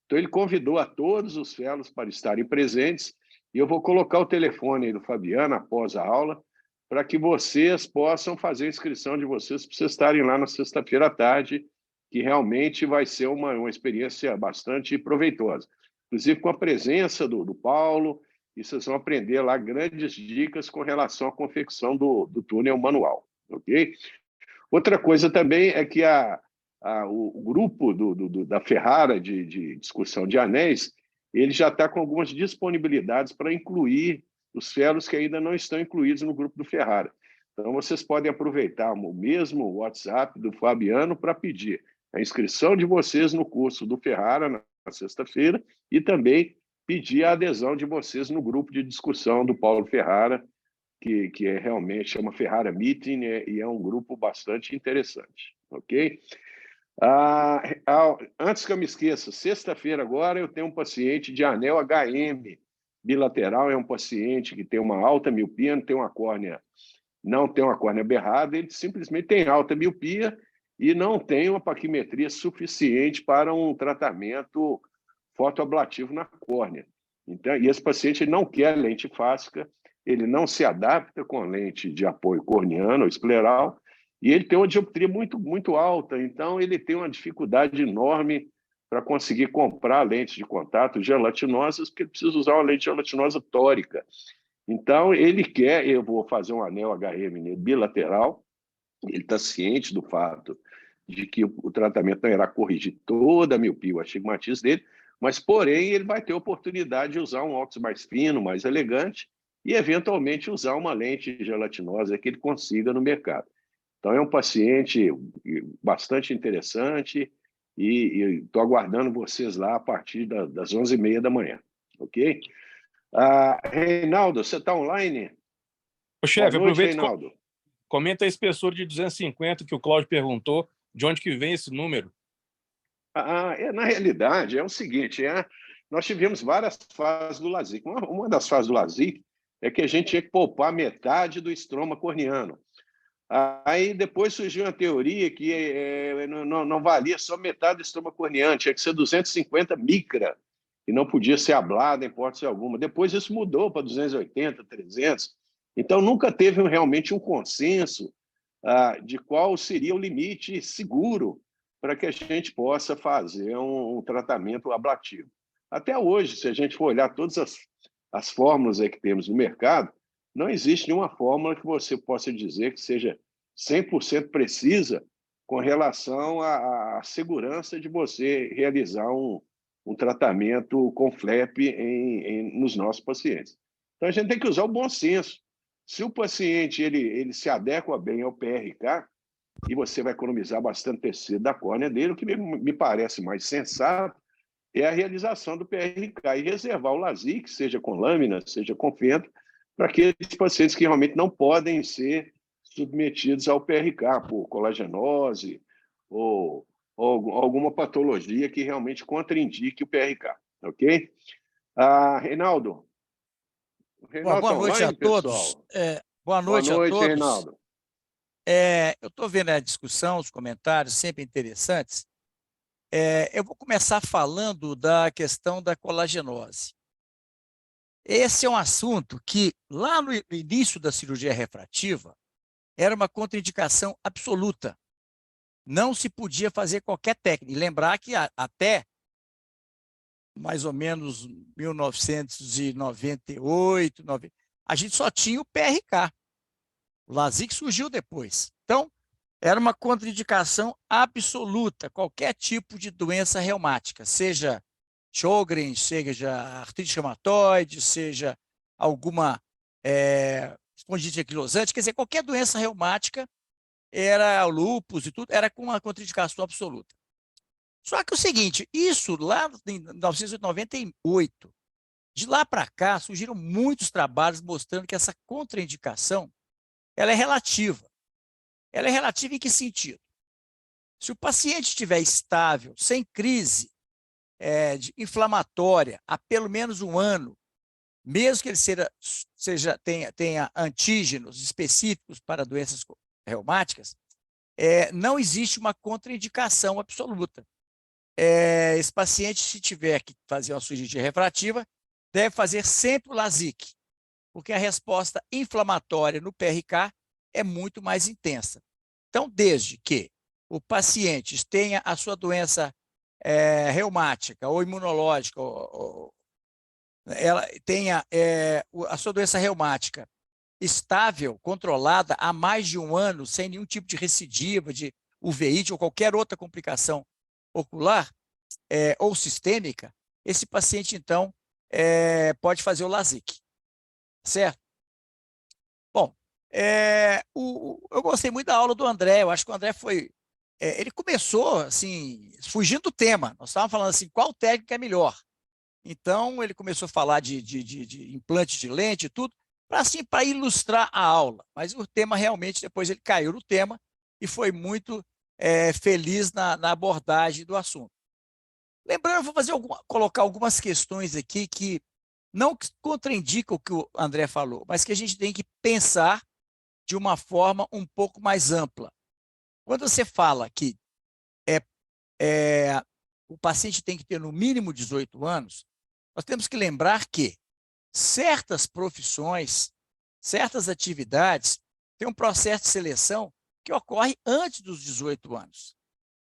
Então, ele convidou a todos os fellows para estarem presentes, e eu vou colocar o telefone aí do Fabiano após a aula, para que vocês possam fazer a inscrição de vocês, para vocês estarem lá na sexta-feira à tarde, que realmente vai ser uma experiência bastante proveitosa. Inclusive com a presença do Paulo, e vocês vão aprender lá grandes dicas com relação à confecção do túnel manual, ok? Outra coisa também é que o grupo da Ferrara de discussão de anéis, ele já está com algumas disponibilidades para incluir os fellows que ainda não estão incluídos no grupo do Ferrara. Então, vocês podem aproveitar o mesmo WhatsApp do Fabiano para pedir a inscrição de vocês no curso do Ferrara na sexta-feira e também pedir a adesão de vocês no grupo de discussão do Paulo Ferrara, que realmente chama Ferrara Meeting, e é um grupo bastante interessante, ok? Antes que eu me esqueça, sexta-feira agora eu tenho um paciente de anel HM bilateral, é um paciente que tem uma alta miopia, não tem uma córnea berrada, ele simplesmente tem alta miopia e não tem uma paquimetria suficiente para um tratamento fotoablativo na córnea. Então, e esse paciente não quer lente fáscica, ele não se adapta com a lente de apoio corneano ou escleral, e ele tem uma dioptria muito, muito alta, então ele tem uma dificuldade enorme para conseguir comprar lentes de contato gelatinosas, porque ele precisa usar uma lente gelatinosa tórica. Então, eu vou fazer um anel HM bilateral, ele está ciente do fato de que o tratamento não irá corrigir toda a miopia, o astigmatismo dele, mas, porém, ele vai ter a oportunidade de usar um óculos mais fino, mais elegante, e, eventualmente, usar uma lente gelatinosa que ele consiga no mercado. Então, é um paciente bastante interessante e estou aguardando vocês lá a partir das 11h30 da manhã, ok? Reinaldo, você está online? Ô, chefe, aproveita Reinaldo. Comenta a espessura de 250 que o Cláudio perguntou, de onde que vem esse número? Na realidade, é o seguinte, nós tivemos várias fases do LASIK. Uma das fases do LASIK é que a gente tinha que poupar metade do estroma corneano. Aí depois surgiu uma teoria que não valia só metade do estroma corneano, tinha que ser 250 micra, e não podia ser ablada em hipótese alguma. Depois isso mudou para 280, 300. Então nunca teve realmente um consenso de qual seria o limite seguro para que a gente possa fazer um tratamento ablativo. Até hoje, se a gente for olhar todas as fórmulas que temos no mercado, não existe nenhuma fórmula que você possa dizer que seja 100% precisa com relação à segurança de você realizar um tratamento com flap nos nossos pacientes. Então, a gente tem que usar o bom senso. Se o paciente ele se adequa bem ao PRK, e você vai economizar bastante tecido da córnea dele, o que me parece mais sensato é a realização do PRK e reservar o LASIK, seja com lâmina, seja com fento, para aqueles pacientes que realmente não podem ser submetidos ao PRK por colagenose ou alguma patologia que realmente contraindique o PRK, ok? Reinaldo. Bom, boa noite a todos. Boa noite a todos. Reinaldo. Eu estou vendo a discussão, os comentários, sempre interessantes. Eu vou começar falando da questão da colagenose. Esse é um assunto que, lá no início da cirurgia refrativa, era uma contraindicação absoluta. Não se podia fazer qualquer técnica. E lembrar que até mais ou menos 1998, a gente só tinha o PRK. O LASIK surgiu depois. Então, Era uma contraindicação absoluta, qualquer tipo de doença reumática, seja Sjögren's, seja artrite reumatoide, seja alguma espondilite anquilosante, quer dizer, qualquer doença reumática, era o lúpus e tudo, era com uma contraindicação absoluta. Só que o seguinte, isso lá em 1998, de lá para cá, surgiram muitos trabalhos mostrando que essa contraindicação ela é relativa. Ela é relativa em que sentido? Se o paciente estiver estável, sem crise inflamatória, há pelo menos um ano, mesmo que ele tenha antígenos específicos para doenças reumáticas, não existe uma contraindicação absoluta. Esse paciente, se tiver que fazer uma cirurgia refrativa, deve fazer sempre o LASIK, porque a resposta inflamatória no PRK é muito mais intensa. Então, desde que o paciente tenha a sua doença reumática ou imunológica, ela tenha a sua doença reumática estável, controlada há mais de um ano, sem nenhum tipo de recidiva, de uveíte ou qualquer outra complicação ocular ou sistêmica, esse paciente, então, pode fazer o LASIK, certo? Bom, eu gostei muito da aula do André, eu acho que o André ele começou, assim, fugindo do tema, nós estávamos falando assim, qual técnica é melhor? Então, ele começou a falar de implante de lente e tudo, para ilustrar a aula, mas o tema realmente, depois ele caiu no tema e foi muito feliz na abordagem do assunto. Lembrando, eu vou colocar algumas questões aqui que não contraindicam o que o André falou, mas que a gente tem que pensar de uma forma um pouco mais ampla. Quando você fala que o paciente tem que ter no mínimo 18 anos, nós temos que lembrar que certas profissões, certas atividades, têm um processo de seleção que ocorre antes dos 18 anos.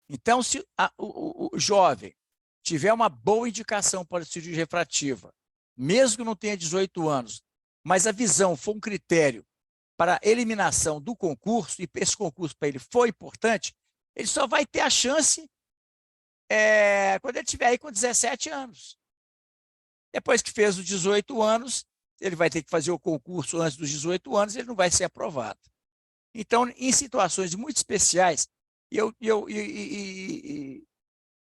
Então, se o jovem tiver uma boa indicação para a cirurgia refrativa, mesmo que não tenha 18 anos, mas a visão for um critério para a eliminação do concurso, e esse concurso para ele foi importante, ele só vai ter a chance quando ele estiver aí com 17 anos. Depois que fez os 18 anos, ele vai ter que fazer o concurso antes dos 18 anos, ele não vai ser aprovado. Então, em situações muito especiais,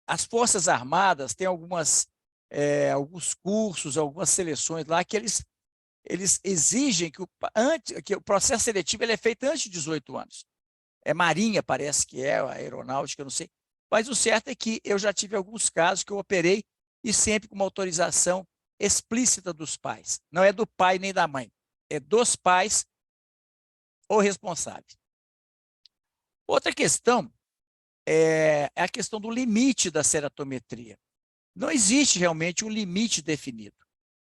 as Forças Armadas têm alguns cursos, algumas seleções lá que eles exigem que o processo seletivo ele é feito antes de 18 anos. Marinha, parece que a aeronáutica, eu não sei. Mas o certo é que eu já tive alguns casos que eu operei e sempre com uma autorização explícita dos pais. Não é do pai nem da mãe, é dos pais ou responsáveis. Outra questão é a questão do limite da ceratometria. Não existe realmente um limite definido,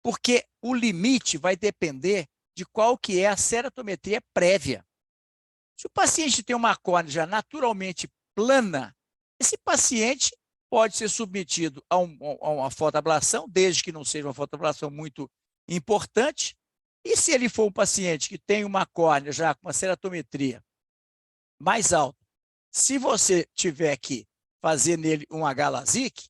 porque o limite vai depender de qual que é a ceratometria prévia. Se o paciente tem uma córnea já naturalmente plana, esse paciente pode ser submetido a uma fotoablação, desde que não seja uma fotoablação muito importante. E se ele for um paciente que tem uma córnea já com uma ceratometria mais alta, se você tiver que fazer nele um H-LASIK,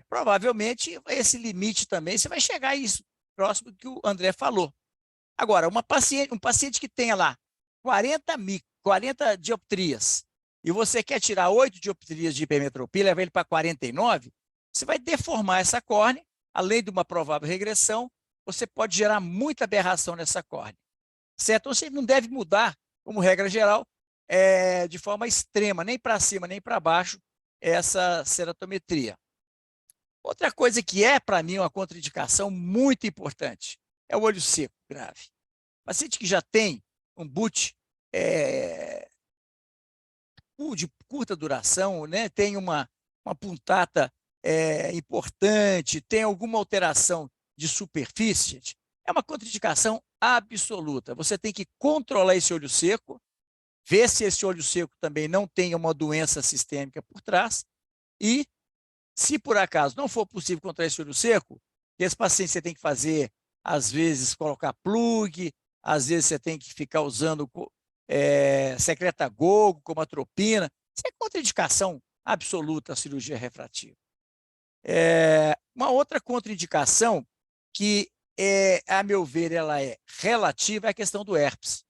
provavelmente esse limite também, você vai chegar a isso, próximo do que o André falou. Agora, um paciente que tenha lá 40 dioptrias, e você quer tirar 8 dioptrias de hipermetropia, levar ele para 49, você vai deformar essa córnea, além de uma provável regressão, você pode gerar muita aberração nessa córnea. Certo? Então, você não deve mudar, como regra geral, de forma extrema, nem para cima, nem para baixo, essa ceratometria. Outra coisa que para mim, uma contraindicação muito importante é o olho seco grave. Paciente que já tem um BUT de curta duração, né? Tem uma puntata importante, tem alguma alteração de superfície, é uma contraindicação absoluta. Você tem que controlar esse olho seco, ver se esse olho seco também não tem uma doença sistêmica por trás e, se por acaso não for possível controlar esse olho seco, esse paciente você tem que fazer, às vezes, colocar plug, às vezes você tem que ficar usando secretagogo, como atropina. Isso é contraindicação absoluta à cirurgia refrativa. Uma outra contraindicação que, a meu ver, ela é relativa é a questão do herpes.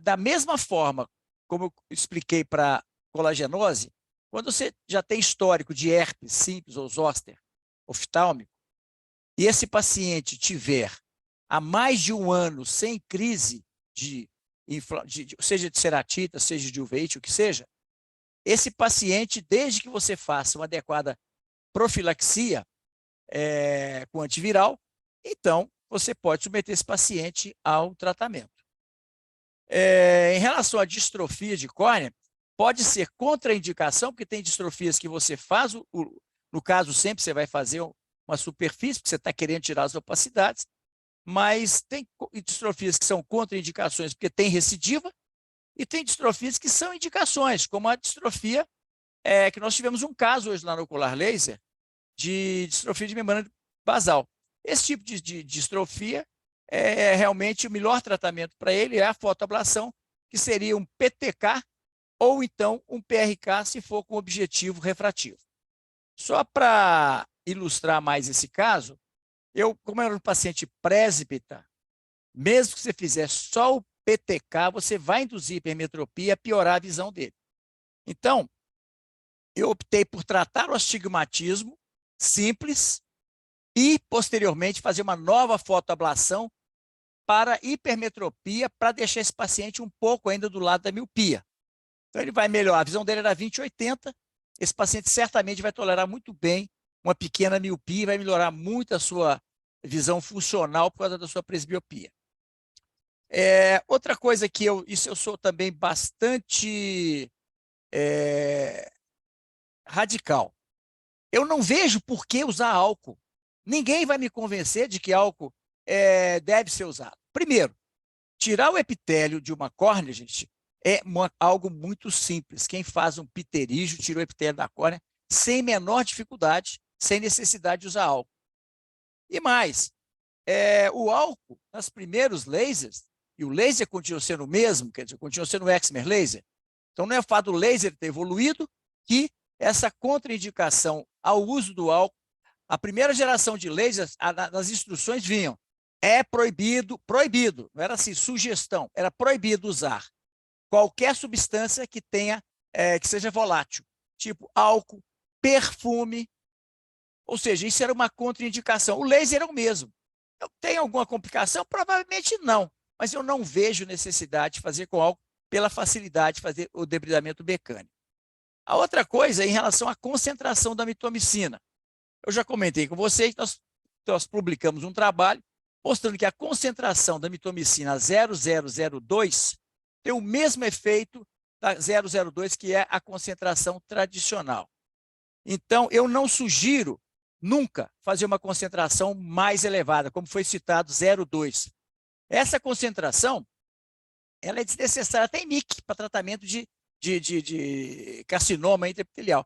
Da mesma forma como eu expliquei para a colagenose, quando você já tem histórico de herpes simples ou zoster oftálmico, e esse paciente tiver há mais de um ano sem crise seja de ceratite, seja de uveíte, o que seja, esse paciente, desde que você faça uma adequada profilaxia com antiviral, então você pode submeter esse paciente ao tratamento. Em relação à distrofia de córnea, pode ser contraindicação, porque tem distrofias que você faz, no caso sempre você vai fazer uma superfície, porque você está querendo tirar as opacidades, mas tem distrofias que são contraindicações porque tem recidiva, e tem distrofias que são indicações, como a distrofia, que nós tivemos um caso hoje lá no Ocular Laser, de distrofia de membrana basal. Esse tipo de distrofia, realmente o melhor tratamento para ele é a fotoablação, que seria um PTK ou então um PRK, se for com objetivo refrativo. Só para ilustrar mais esse caso, como era um paciente presbita, mesmo que você fizer só o PTK, você vai induzir hipermetropia, piorar a visão dele. Então, eu optei por tratar o astigmatismo simples e, posteriormente, fazer uma nova fotoablação para hipermetropia, para deixar esse paciente um pouco ainda do lado da miopia. Então, ele vai melhorar. A visão dele era 20/80. Esse paciente certamente vai tolerar muito bem uma pequena miopia e vai melhorar muito a sua visão funcional por causa da sua presbiopia. Outra coisa que eu sou também bastante radical. Eu não vejo por que usar álcool. Ninguém vai me convencer de que álcool deve ser usado. Primeiro, tirar o epitélio de uma córnea, gente, algo muito simples. Quem faz um pterígio tira o epitélio da córnea sem menor dificuldade, sem necessidade de usar álcool. E mais, o álcool, nos primeiros lasers, e o laser continua sendo o mesmo, quer dizer, continua sendo o Excimer laser. Então, não é o fato do laser ter evoluído que essa contraindicação ao uso do álcool, a primeira geração de lasers, nas instruções vinham, proibido, não era assim, sugestão, era proibido usar qualquer substância que seja volátil, tipo álcool, perfume, ou seja, isso era uma contraindicação. O laser era o mesmo. Tem alguma complicação? Provavelmente não, mas eu não vejo necessidade de fazer com álcool pela facilidade de fazer o debridamento mecânico. A outra coisa é em relação à concentração da mitomicina. Eu já comentei com vocês, nós publicamos um trabalho mostrando que a concentração da mitomicina 0002 tem o mesmo efeito da 002, que é a concentração tradicional. Então, eu não sugiro nunca fazer uma concentração mais elevada, como foi citado 0,2. Essa concentração ela é desnecessária até em MIC, para tratamento de carcinoma intraepitelial.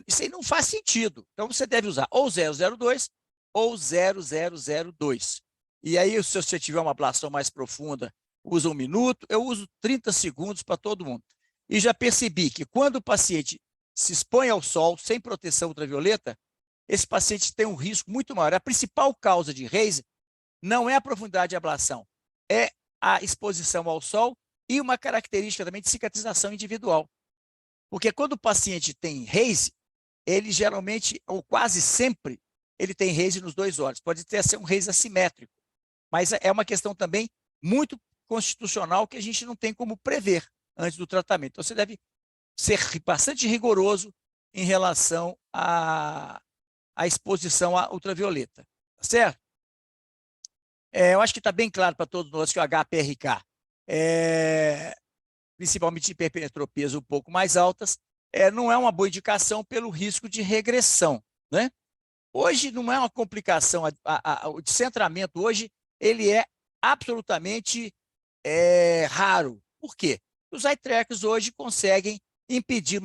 Isso aí não faz sentido. Então, você deve usar ou 0,02 ou 0,002. E aí, se você tiver uma ablação mais profunda, usa 1 minuto, eu uso 30 segundos para todo mundo. E já percebi que quando o paciente se expõe ao sol sem proteção ultravioleta, esse paciente tem um risco muito maior. A principal causa de Reise não é a profundidade de ablação, é a exposição ao sol e uma característica também de cicatrização individual. Porque quando o paciente tem Reise, ele geralmente, ou quase sempre, ele tem Reise nos 2 olhos. Pode até ser um Reise assimétrico, mas é uma questão também muito constitucional que a gente não tem como prever antes do tratamento. Então, você deve ser bastante rigoroso em relação à exposição à ultravioleta, tá certo? Eu acho que está bem claro para todos nós que o HPRK, principalmente em hipermetropias um pouco mais altas, não é uma boa indicação pelo risco de regressão, né? Hoje não é uma complicação, o descentramento hoje ele é absolutamente raro. Por quê? Os eye trackers hoje conseguem impedir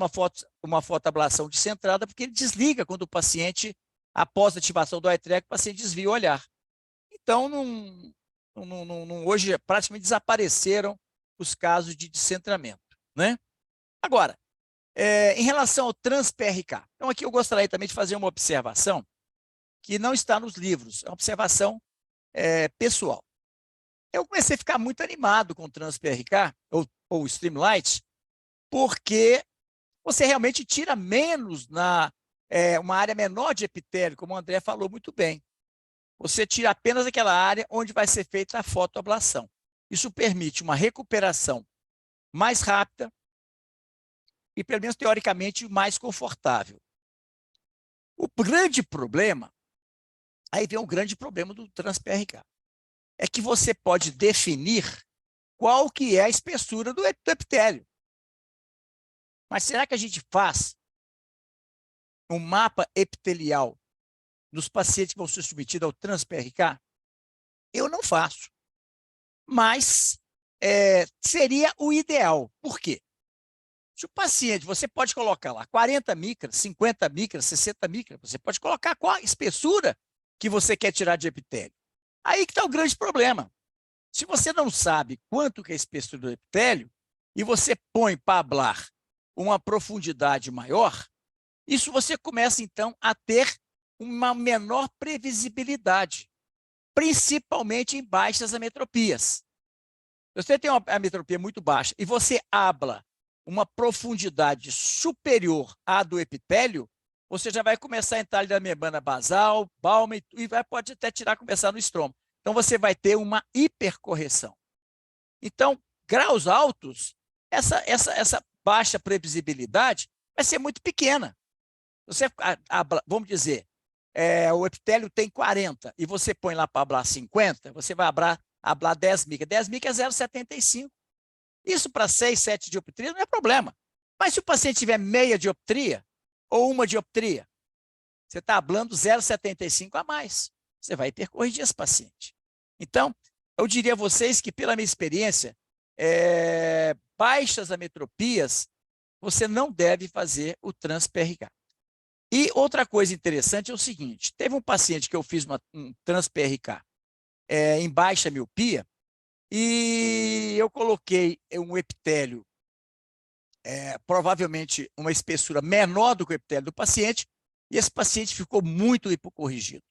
uma fotoablação descentrada, porque ele desliga quando o paciente, após a ativação do eye tracker, o paciente desvia o olhar. Então, hoje praticamente desapareceram os casos de descentramento, né? Agora, em relação ao trans-PRK, então aqui eu gostaria também de fazer uma observação que não está nos livros, é uma observação pessoal. Eu comecei a ficar muito animado com o trans-PRK, ou Streamlight, porque você realmente tira menos uma área menor de epitélio, como o André falou muito bem. Você tira apenas aquela área onde vai ser feita a fotoablação. Isso permite uma recuperação mais rápida e, pelo menos teoricamente, mais confortável. O grande problema, aí vem o grande problema do trans-PRK, é que você pode definir qual que é a espessura do epitélio. Mas será que a gente faz um mapa epitelial dos pacientes que vão ser submetidos ao trans-PRK? Eu não faço. Mas seria o ideal. Por quê? Se o paciente, você pode colocar lá 40 micras, 50 micras, 60 micras, você pode colocar qual a espessura que você quer tirar de epitélio. Aí que está o grande problema. Se você não sabe quanto que é a espessura do epitélio e você põe para ablar uma profundidade maior, isso você começa, então, a ter uma menor previsibilidade, principalmente em baixas ametropias. Se você tem uma ametropia muito baixa e você abla uma profundidade superior à do epitélio, você já vai começar a entrar ali na membrana basal, balma e pode até começar no estroma. Então, você vai ter uma hipercorreção. Então, graus altos, essa baixa previsibilidade vai ser muito pequena. Você, vamos dizer, o epitélio tem 40 e você põe lá para ablar 50, você vai ablar 10 micras. 10 micras é 0,75. Isso para 6, 7 dioptrias não é problema. Mas se o paciente tiver meia dioptria ou uma dioptria, você está ablando 0,75 a mais. Você vai hipercorrigir esse paciente. Então, eu diria a vocês que, pela minha experiência, baixas ametropias, você não deve fazer o trans-PRK. E outra coisa interessante é o seguinte, teve um paciente que eu fiz um trans-PRK em baixa miopia e eu coloquei um epitélio, provavelmente uma espessura menor do que o epitélio do paciente, e esse paciente ficou muito hipocorrigido.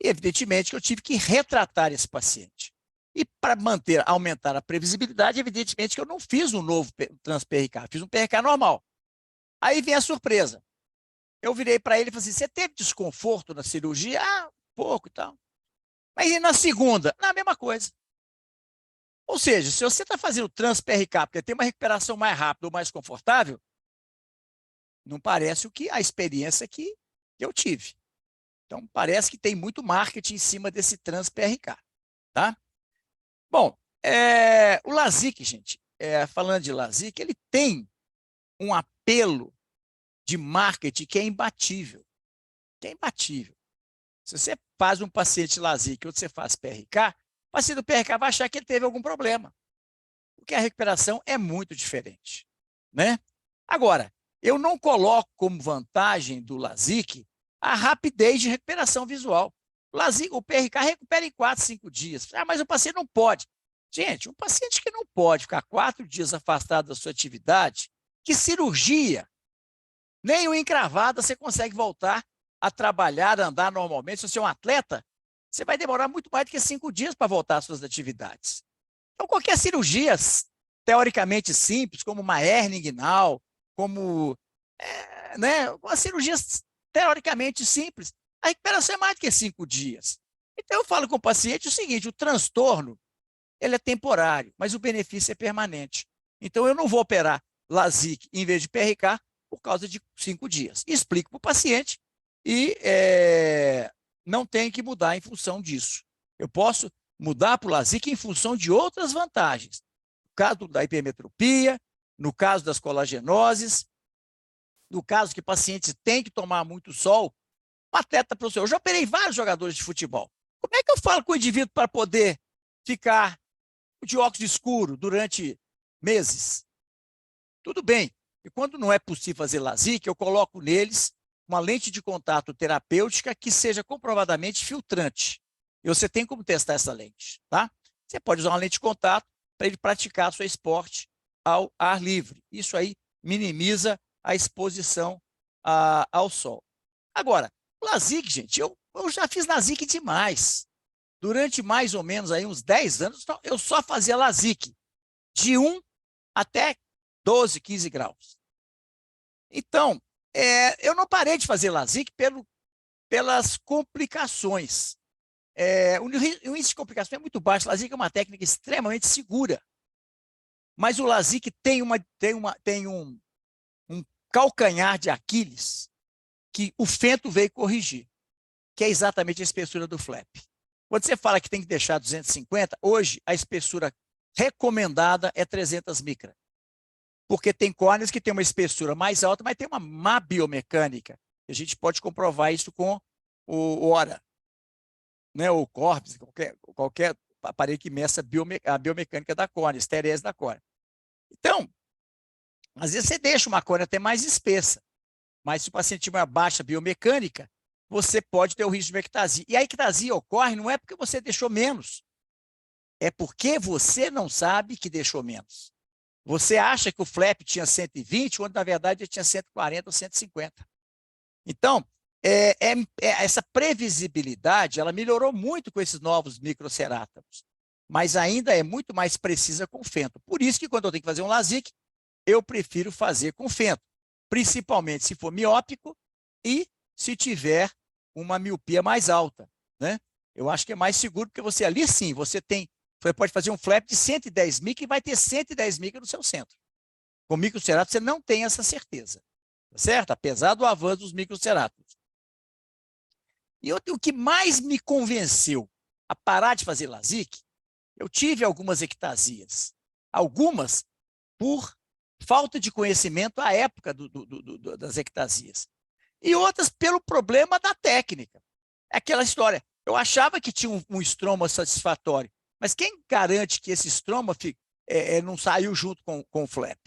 E, evidentemente, que eu tive que retratar esse paciente. E para aumentar a previsibilidade, evidentemente que eu não fiz um novo trans-PRK, fiz um PRK normal. Aí vem a surpresa. Eu virei para ele e falei assim, você teve desconforto na cirurgia? Ah, pouco e tal. Mas e na segunda? Na mesma coisa. Ou seja, se você está fazendo trans-PRK porque tem uma recuperação mais rápida ou mais confortável, não parece a experiência que eu tive. Então, parece que tem muito marketing em cima desse trans-PRK. Tá? Bom, o LASIK, gente, falando de LASIK, ele tem um apelo de marketing que é imbatível. Que é imbatível. Se você faz um paciente LASIK ou você faz PRK, o paciente do PRK vai achar que ele teve algum problema. Porque a recuperação é muito diferente. Né? Agora, eu não coloco como vantagem do LASIK a rapidez de recuperação visual. O PRK recupera em 4, 5 dias. Ah, mas o paciente não pode. Gente, um paciente que não pode ficar 4 dias afastado da sua atividade, que cirurgia? Nem o encravada você consegue voltar a trabalhar, a andar normalmente. Se você é um atleta, você vai demorar muito mais do que 5 dias para voltar às suas atividades. Então, qualquer cirurgia teoricamente simples, como uma hernia inguinal, como uma cirurgia teoricamente simples, a recuperação é mais do que 5 dias. Então, eu falo com o paciente o seguinte, o transtorno ele é temporário, mas o benefício é permanente. Então, eu não vou operar LASIK em vez de PRK por causa de 5 dias. Explico para o paciente e não tem que mudar em função disso. Eu posso mudar para o LASIK em função de outras vantagens. No caso da hipermetropia, no caso das colagenoses, no caso que o paciente tem que tomar muito sol, um atleta profissional. Eu já operei vários jogadores de futebol. Como é que eu falo com o indivíduo para poder ficar de óculos escuro durante meses? Tudo bem. E quando não é possível fazer LASIK, eu coloco neles uma lente de contato terapêutica que seja comprovadamente filtrante. E você tem como testar essa lente, tá? Você pode usar uma lente de contato para ele praticar seu esporte ao ar livre. Isso aí minimiza a exposição ao sol. Agora, o LASIK, gente, eu já fiz LASIK demais. Durante mais ou menos aí uns 10 anos, eu só fazia LASIK de 1 até 12, 15 graus. Então, eu não parei de fazer LASIK pelas complicações. O índice de complicação é muito baixo. O LASIK é uma técnica extremamente segura. Mas o LASIK tem um calcanhar de Aquiles que o Fento veio corrigir, que é exatamente a espessura do flap. Quando você fala que tem que deixar 250, hoje a espessura recomendada é 300 micras. Porque tem córneas que tem uma espessura mais alta, mas tem uma má biomecânica. A gente pode comprovar isso com o ORA, né? O CORPS, qualquer aparelho que meça a biomecânica da córnea, a esterese da córnea. Então, às vezes você deixa uma córnea até mais espessa, mas se o paciente tiver uma baixa biomecânica, você pode ter o risco de uma ectasia. E a ectasia ocorre não é porque você deixou menos, é porque você não sabe que deixou menos. Você acha que o flap tinha 120, quando na verdade ele tinha 140 ou 150. Então, essa previsibilidade, ela melhorou muito com esses novos microcerátomos, mas ainda é muito mais precisa com o Fento. Por isso que quando eu tenho que fazer um LASIK, eu prefiro fazer com Fento, principalmente se for miópico e se tiver uma miopia mais alta, né? Eu acho que é mais seguro, porque você ali sim, você pode fazer um flap de 110 micra e vai ter 110 micra no seu centro. Com microcerato você não tem essa certeza, tá certo? Apesar do avanço dos microceratos. E o que mais me convenceu a parar de fazer LASIK, eu tive algumas ectasias. Algumas por falta de conhecimento à época das ectasias. E outras pelo problema da técnica. É aquela história, eu achava que tinha um estroma satisfatório, mas quem garante que esse estroma não saiu junto com o flap?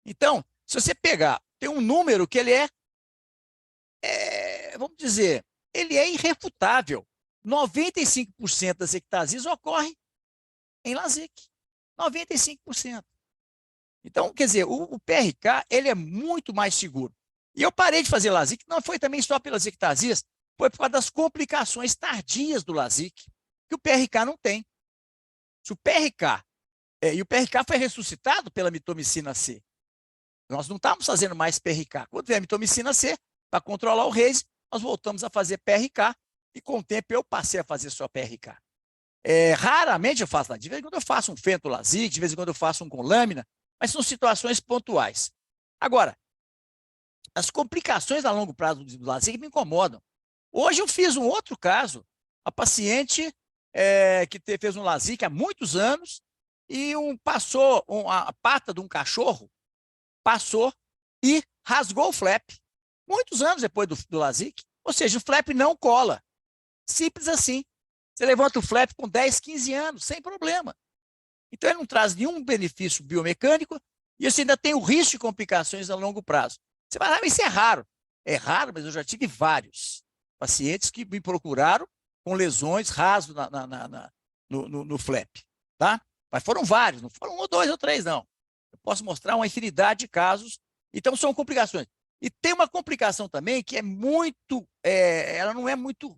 Então, se você pegar, tem um número que ele vamos dizer, ele é irrefutável. 95% das ectasias ocorrem em LASIK. 95%. Então, quer dizer, o PRK ele é muito mais seguro. E eu parei de fazer LASIK, não foi também só pelas ectasias, foi por causa das complicações tardias do LASIK, que o PRK não tem. Se o PRK, e o PRK foi ressuscitado pela mitomicina C. Nós não estávamos fazendo mais PRK. Quando veio a mitomicina C, para controlar o RASE, nós voltamos a fazer PRK, e com o tempo eu passei a fazer só PRK. Raramente eu faço, de vez em quando eu faço um Fento LASIK, de vez em quando eu faço um com lâmina, mas são situações pontuais. Agora, as complicações a longo prazo do LASIK me incomodam. Hoje eu fiz um outro caso, a paciente que fez um LASIK há muitos anos e passou a pata de um cachorro, passou e rasgou o flap. Muitos anos depois do LASIK, ou seja, o flap não cola. Simples assim. Você levanta o flap com 10, 15 anos, sem problema. Então, ele não traz nenhum benefício biomecânico e você ainda tem o risco de complicações a longo prazo. Você vai lá, isso é raro. É raro, mas eu já tive vários pacientes que me procuraram com lesões rasas no flap. Tá? Mas foram vários, não foram 1, 2 ou 3, não. Eu posso mostrar uma infinidade de casos. Então, são complicações. E tem uma complicação também que é muito, ela não é muito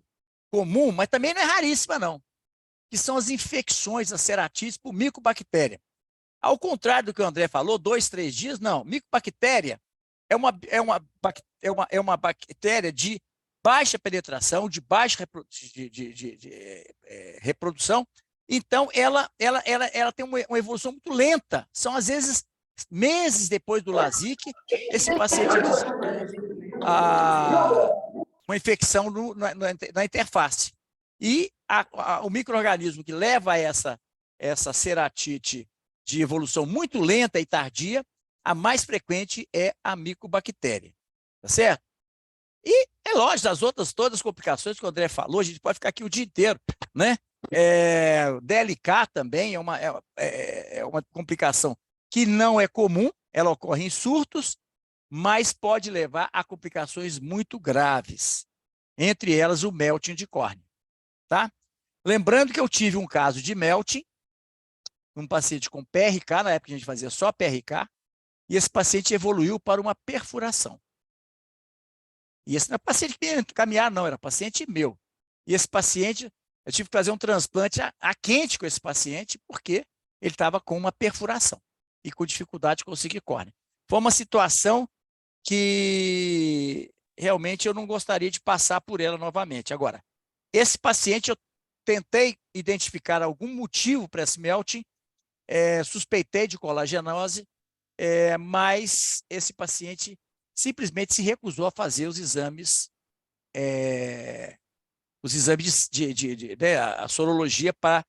comum, mas também não é raríssima, não, que são as infecções, as ceratites por micobactéria. Ao contrário do que o André falou, 2, 3 dias, não. Micobactéria é uma bactéria de baixa penetração, de baixa reprodução. Então, ela tem uma evolução muito lenta. São, às vezes, meses depois do LASIK, esse paciente desenvolve uma infecção na interface. E o micro-organismo que leva a essa ceratite de evolução muito lenta e tardia, a mais frequente é a micobactéria. Tá certo? E é lógico, as outras todas as complicações que o André falou, a gente pode ficar aqui o dia inteiro, né? DLK também é uma complicação que não é comum, ela ocorre em surtos, mas pode levar a complicações muito graves, entre elas o melting de córnea. Tá? Lembrando que eu tive um caso de melting num paciente com PRK, na época a gente fazia só PRK, e esse paciente evoluiu para uma perfuração. E esse não é paciente que ia caminhar, não, era paciente meu. E esse paciente, eu tive que fazer um transplante a quente com esse paciente, porque ele estava com uma perfuração e com dificuldade de conseguir córnea. Foi uma situação que realmente eu não gostaria de passar por ela novamente. Agora, esse paciente, eu tentei identificar algum motivo para esse melting, suspeitei de colagenose, mas esse paciente simplesmente se recusou a fazer os exames né, a sorologia para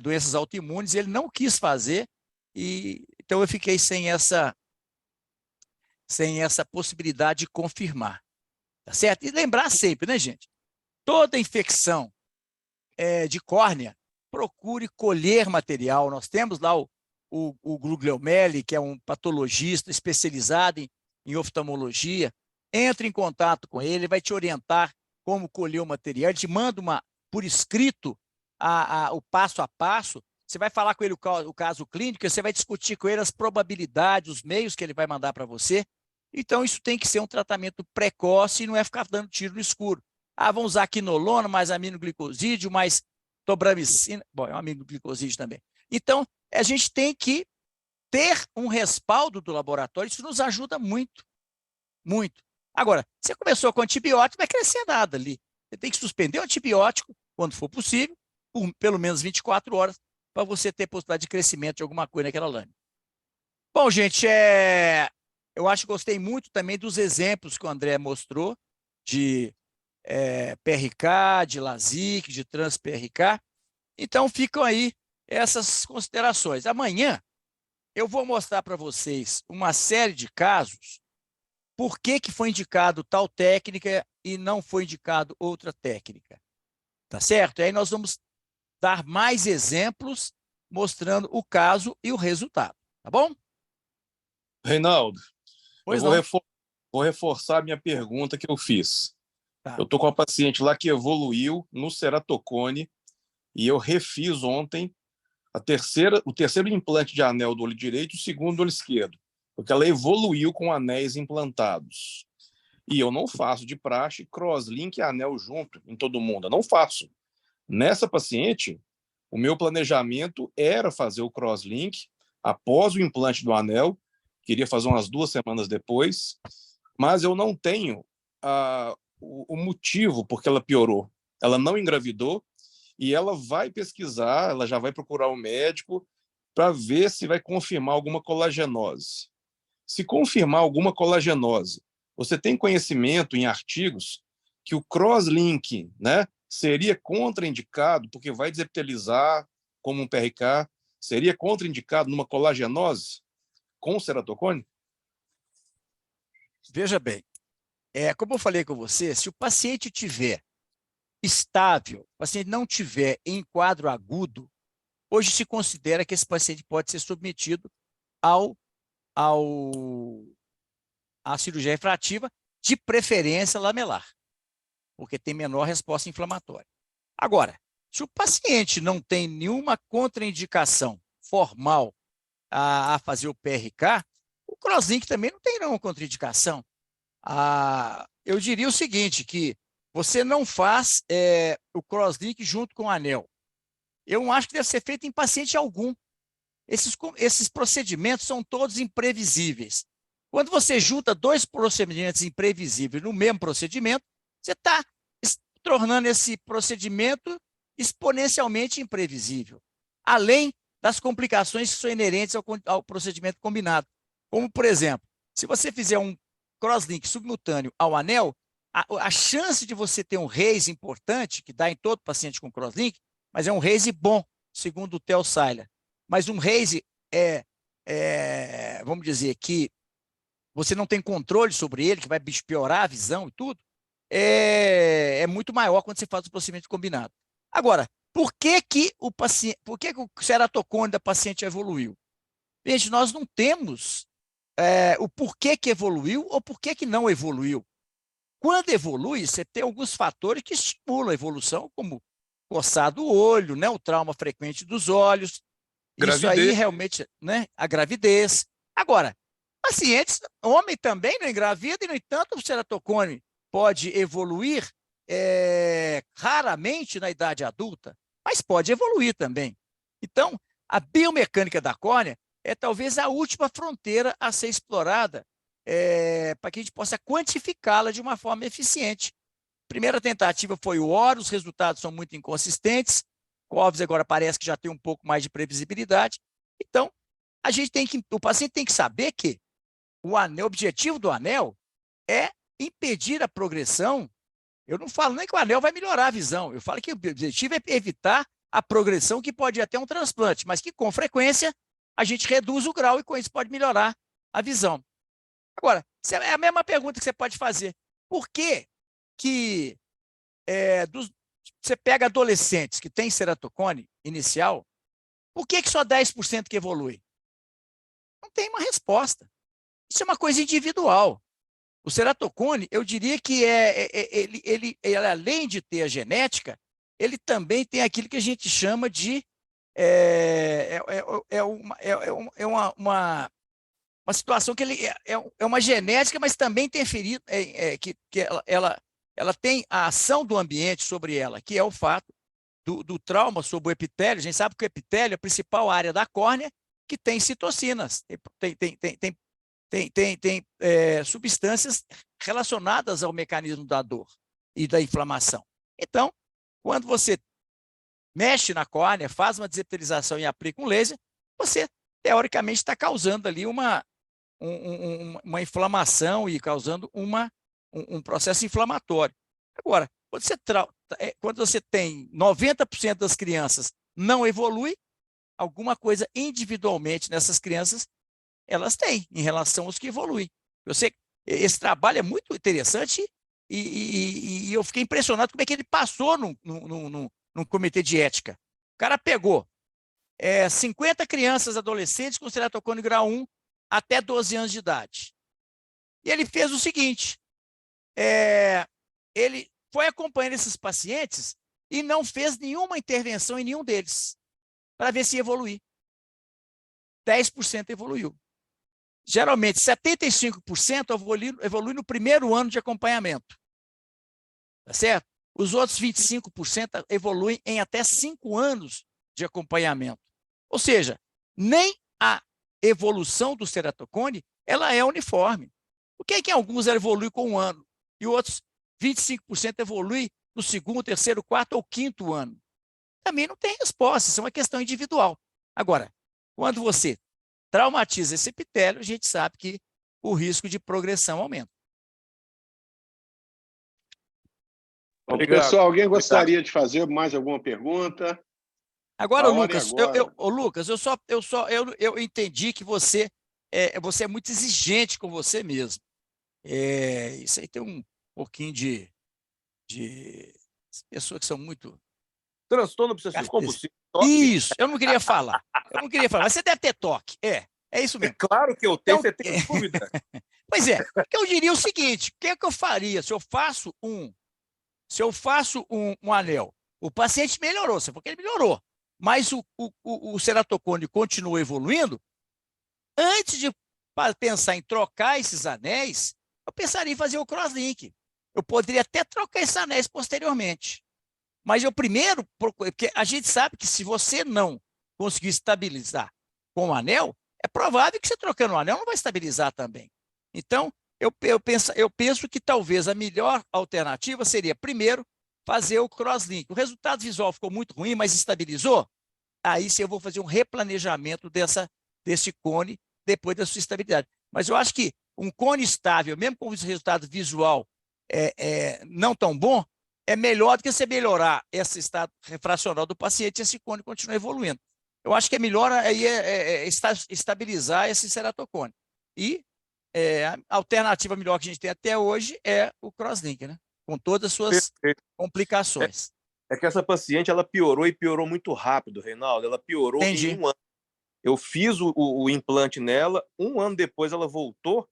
doenças autoimunes, ele não quis fazer, e então eu fiquei sem essa possibilidade de confirmar. Tá certo? E lembrar sempre, né, gente? Toda infecção de córnea, procure colher material. Nós temos lá o Guglielmelli, que é um patologista especializado em oftalmologia. Entre em contato com ele, vai te orientar como colher o material, ele te manda por escrito o passo a passo. Você vai falar com ele o caso clínico, você vai discutir com ele as probabilidades, os meios que ele vai mandar para você. Então, isso tem que ser um tratamento precoce e não é ficar dando tiro no escuro. Vamos usar quinolona, mais aminoglicosídeo, mais tobramicina. Bom, é um aminoglicosídeo também. Então, a gente tem que ter um respaldo do laboratório, isso nos ajuda muito, muito. Agora, você começou com antibiótico, não vai crescer nada ali. Você tem que suspender o antibiótico, quando for possível, por pelo menos 24 horas, para você ter possibilidade de crescimento de alguma coisa naquela lâmina. Bom, gente, eu acho que gostei muito também dos exemplos que o André mostrou, de PRK, de LASIK, de trans-PRK. Então, ficam aí essas considerações. Amanhã, eu vou mostrar para vocês uma série de casos, por que foi indicado tal técnica e não foi indicado outra técnica. Tá certo? E aí nós vamos dar mais exemplos mostrando o caso e o resultado. Tá bom? Reinaldo, Pois eu não. vou reforçar a minha pergunta que eu fiz. Tá. Eu estou com uma paciente lá que evoluiu no ceratocone e eu refiz ontem o terceiro implante de anel do olho direito e o segundo do olho esquerdo, porque ela evoluiu com anéis implantados. E eu não faço de praxe crosslink e anel junto em todo mundo, eu não faço. Nessa paciente, o meu planejamento era fazer o crosslink após o implante do anel, queria fazer umas 2 semanas depois, mas eu não tenho o motivo porque ela piorou. Ela não engravidou e ela vai pesquisar, ela já vai procurar um médico para ver se vai confirmar alguma colagenose. Se confirmar alguma colagenose, você tem conhecimento em artigos que o crosslink, né, seria contraindicado porque vai desepitelizar como um PRK, seria contraindicado numa colagenose com ceratocone? Veja bem, como eu falei com você, se o paciente tiver estável, o paciente não tiver em quadro agudo, hoje se considera que esse paciente pode ser submetido à cirurgia refrativa, de preferência lamelar, porque tem menor resposta inflamatória. Agora, se o paciente não tem nenhuma contraindicação formal a fazer o PRK, o crosslink também não tem nenhuma contraindicação. Eu diria o seguinte, que você não faz o crosslink junto com o anel. Eu não acho que deve ser feito em paciente algum. Esses procedimentos são todos imprevisíveis. Quando você junta 2 procedimentos imprevisíveis no mesmo procedimento, você está tornando esse procedimento exponencialmente imprevisível, além das complicações que são inerentes ao procedimento combinado. Como, por exemplo, se você fizer um crosslink subcutâneo ao anel, a chance de você ter um raise importante, que dá em todo paciente com crosslink, mas é um raise bom, segundo o Theo Seiler. Mas um raise vamos dizer, que você não tem controle sobre ele, que vai piorar a visão e tudo, é muito maior quando você faz o procedimento combinado. Agora, por que o ceratocone da paciente evoluiu? Gente, nós não temos o porquê que evoluiu ou porquê que não evoluiu. Quando evolui, você tem alguns fatores que estimulam a evolução, como coçar do olho, né, o trauma frequente dos olhos, Isso aí realmente, né? A gravidez. Agora, pacientes, homem também não engravida, e, no entanto, o ceratocone pode evoluir raramente na idade adulta, mas pode evoluir também. Então, a biomecânica da córnea é talvez a última fronteira a ser explorada para que a gente possa quantificá-la de uma forma eficiente. Primeira tentativa foi o Oro, os resultados são muito inconsistentes. COVS agora parece que já tem um pouco mais de previsibilidade. Então, o paciente tem que saber que o objetivo do anel é impedir a progressão. Eu não falo nem que o anel vai melhorar a visão, eu falo que o objetivo é evitar a progressão, que pode ir até um transplante, mas que com frequência a gente reduz o grau e com isso pode melhorar a visão. Agora, é a mesma pergunta que você pode fazer. Por que você pega adolescentes que têm ceratocone inicial, por que só 10% que evolui? Não tem uma resposta. Isso é uma coisa individual. O ceratocone, eu diria que ele, além de ter a genética, ele também tem aquilo que a gente chama de uma situação que ele é uma genética, mas também tem ferido, que ela tem a ação do ambiente sobre ela, que é o fato do trauma sobre o epitélio. A gente sabe que o epitélio é a principal área da córnea que tem citocinas, tem substâncias relacionadas ao mecanismo da dor e da inflamação. Então, quando você mexe na córnea, faz uma desepitelização e aplica um laser, você, teoricamente, está causando ali uma inflamação e causando um processo inflamatório. Agora, quando você tem 90% das crianças não evolui, alguma coisa individualmente nessas crianças elas têm em relação aos que evoluem. Esse trabalho é muito interessante e eu fiquei impressionado como é que ele passou num comitê de ética. O cara pegou 50 crianças adolescentes com ceratocone grau 1 até 12 anos de idade. E ele fez o seguinte, ele foi acompanhando esses pacientes e não fez nenhuma intervenção em nenhum deles, para ver se evoluir. 10% evoluiu. Geralmente, 75% evolui no primeiro ano de acompanhamento. Tá certo? Os outros 25% evoluem em até 5 anos de acompanhamento. Ou seja, nem a evolução do ceratocone ela é uniforme. Por que que alguns evoluem com 1 ano e outros 25% evoluem no segundo, terceiro, quarto ou quinto ano? Também não tem resposta, isso é uma questão individual. Agora, quando você traumatiza esse epitélio, a gente sabe que o risco de progressão aumenta. Obrigado. Pessoal, alguém gostaria de fazer mais alguma pergunta? Agora, Lucas, Lucas, eu entendi que você é muito exigente com você mesmo. Isso aí tem um pouquinho de pessoas que são muito... Transtorno obsessivo compulsivo. Isso, eu não queria falar. Mas você deve ter toque. É isso mesmo. É claro que eu tenho, então, você tem dúvida. Pois é, eu diria o seguinte, o que é que eu faria se eu faço um anel? O paciente melhorou, porque ele melhorou, mas o ceratocone continua evoluindo. Antes de pensar em trocar esses anéis, eu pensaria em fazer o crosslink. Eu poderia até trocar esses anéis posteriormente. Mas eu primeiro, porque a gente sabe que se você não conseguir estabilizar com o anel, é provável que você trocando o anel não vai estabilizar também. Então, eu penso que talvez a melhor alternativa seria, primeiro, fazer o crosslink. O resultado visual ficou muito ruim, mas estabilizou. Aí sim eu vou fazer um replanejamento desse cone depois da sua estabilidade. Mas eu acho que um cone estável, mesmo com o resultado visual não tão bom, é melhor do que você melhorar esse estado refracional do paciente e esse cone continuar evoluindo. Eu acho que é melhor aí estabilizar esse ceratocone. E a alternativa melhor que a gente tem até hoje é o crosslink, né? Com todas as suas complicações. É que essa paciente ela piorou e piorou muito rápido, Reinaldo. Ela piorou em 1 ano. Eu fiz o implante nela, 1 ano depois ela voltou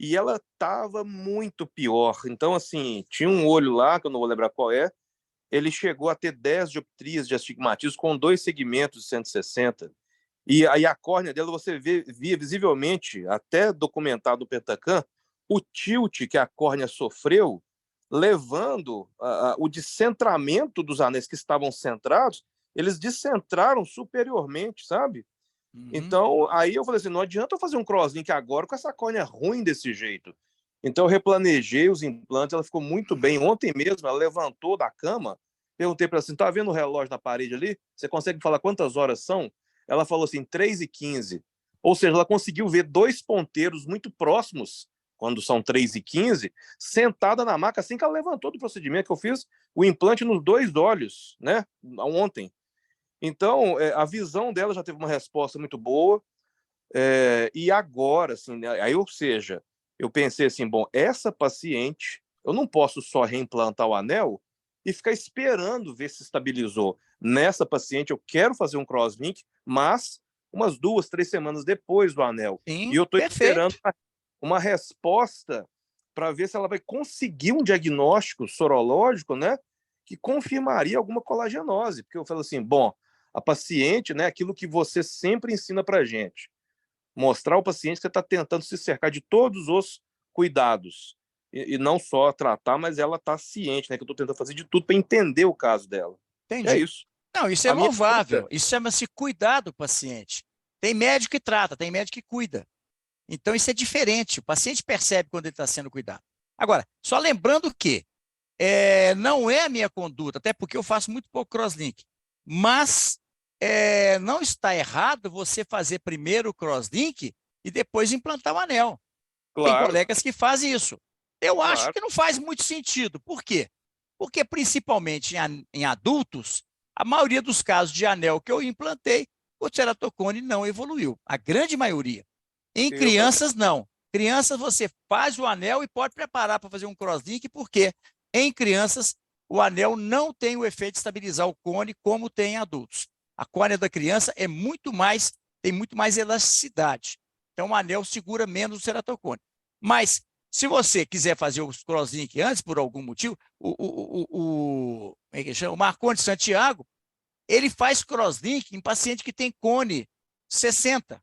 e ela estava muito pior. Então, assim, tinha um olho lá, que eu não vou lembrar qual é, ele chegou a ter 10 dioptrias de astigmatismo com 2 segmentos de 160. E aí a córnea dela, você via visivelmente, até documentado no Pentacan, o tilt que a córnea sofreu, levando o descentramento dos anéis que estavam centrados, eles descentraram superiormente, sabe? Uhum. Então, aí eu falei assim, não adianta eu fazer um crosslink agora com essa córnea ruim desse jeito. Então, eu replanejei os implantes, ela ficou muito bem. Ontem mesmo, ela levantou da cama, perguntei para ela assim, tá vendo o relógio na parede ali? Você consegue falar quantas horas são? Ela falou assim, 3h15. Ou seja, ela conseguiu ver 2 ponteiros muito próximos, quando são 3h15, sentada na maca, assim que ela levantou do procedimento, que eu fiz o implante nos 2 olhos, né? Ontem. Então, a visão dela já teve uma resposta muito boa. E agora, assim, né, aí, ou seja, eu pensei assim, bom, essa paciente, eu não posso só reimplantar o anel e ficar esperando ver se estabilizou. Nessa paciente, eu quero fazer um crosslink, mas umas 2, 3 semanas depois do anel. Sim, E eu estou esperando perfeito. uma resposta para ver se ela vai conseguir um diagnóstico sorológico, né, que confirmaria alguma colagenose. Porque eu falo assim, bom, a paciente, né, aquilo que você sempre ensina para a gente, mostrar ao paciente que você está tentando se cercar de todos os cuidados. E não só tratar, mas ela está ciente, né? Que eu estou tentando fazer de tudo para entender o caso dela. É Entendi. isso. Não, isso é A minha louvável. pergunta, Isso chama-se cuidar do paciente. Tem médico que trata, tem médico que cuida. Então, isso é diferente. O paciente percebe quando ele está sendo cuidado. Agora, só lembrando que não é a minha conduta, até porque eu faço muito pouco crosslink, mas não está errado você fazer primeiro o crosslink e depois implantar o anel. Tem claro, colegas que fazem isso. Eu acho claro. que não faz muito sentido. Por quê? Porque, principalmente em adultos, a maioria dos casos de anel que eu implantei, o ceratocone não evoluiu. A grande maioria. Em Eu também. crianças, não. Crianças, você faz o anel e pode preparar para fazer um crosslink, porque em crianças, o anel não tem o efeito de estabilizar o cone como tem em adultos. A córnea da criança tem muito mais elasticidade. Então, o anel segura menos o ceratocone. Mas, se você quiser fazer os crosslink antes, por algum motivo, como é que chama? O Marcondes Santiago, ele faz crosslink em paciente que tem cone 60.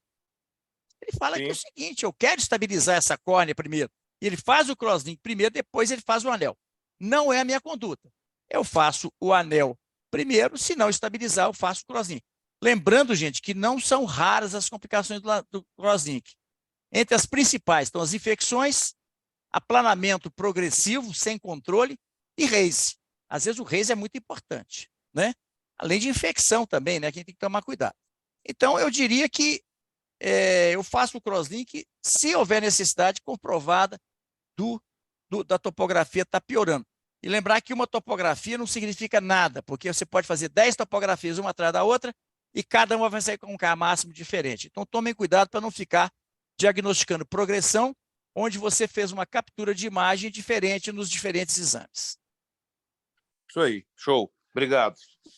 Ele fala que é o Sim. seguinte, eu quero estabilizar essa córnea primeiro. Ele faz o crosslink primeiro, depois ele faz o anel. Não é a minha conduta. Eu faço o anel primeiro, se não estabilizar, eu faço o crosslink. Lembrando, gente, que não são raras as complicações do crosslink. Entre as principais estão as infecções, aplanamento progressivo, sem controle, e raise. Às vezes o raise é muito importante, né? Além de infecção também, né? Que a gente tem que tomar cuidado. Então, eu diria que eu faço o crosslink se houver necessidade comprovada da topografia estar piorando. E lembrar que uma topografia não significa nada, porque você pode fazer 10 topografias uma atrás da outra e cada uma vai sair com um K máximo diferente. Então, tomem cuidado para não ficar diagnosticando progressão, onde você fez uma captura de imagem diferente nos diferentes exames. Isso aí. Show. Obrigado.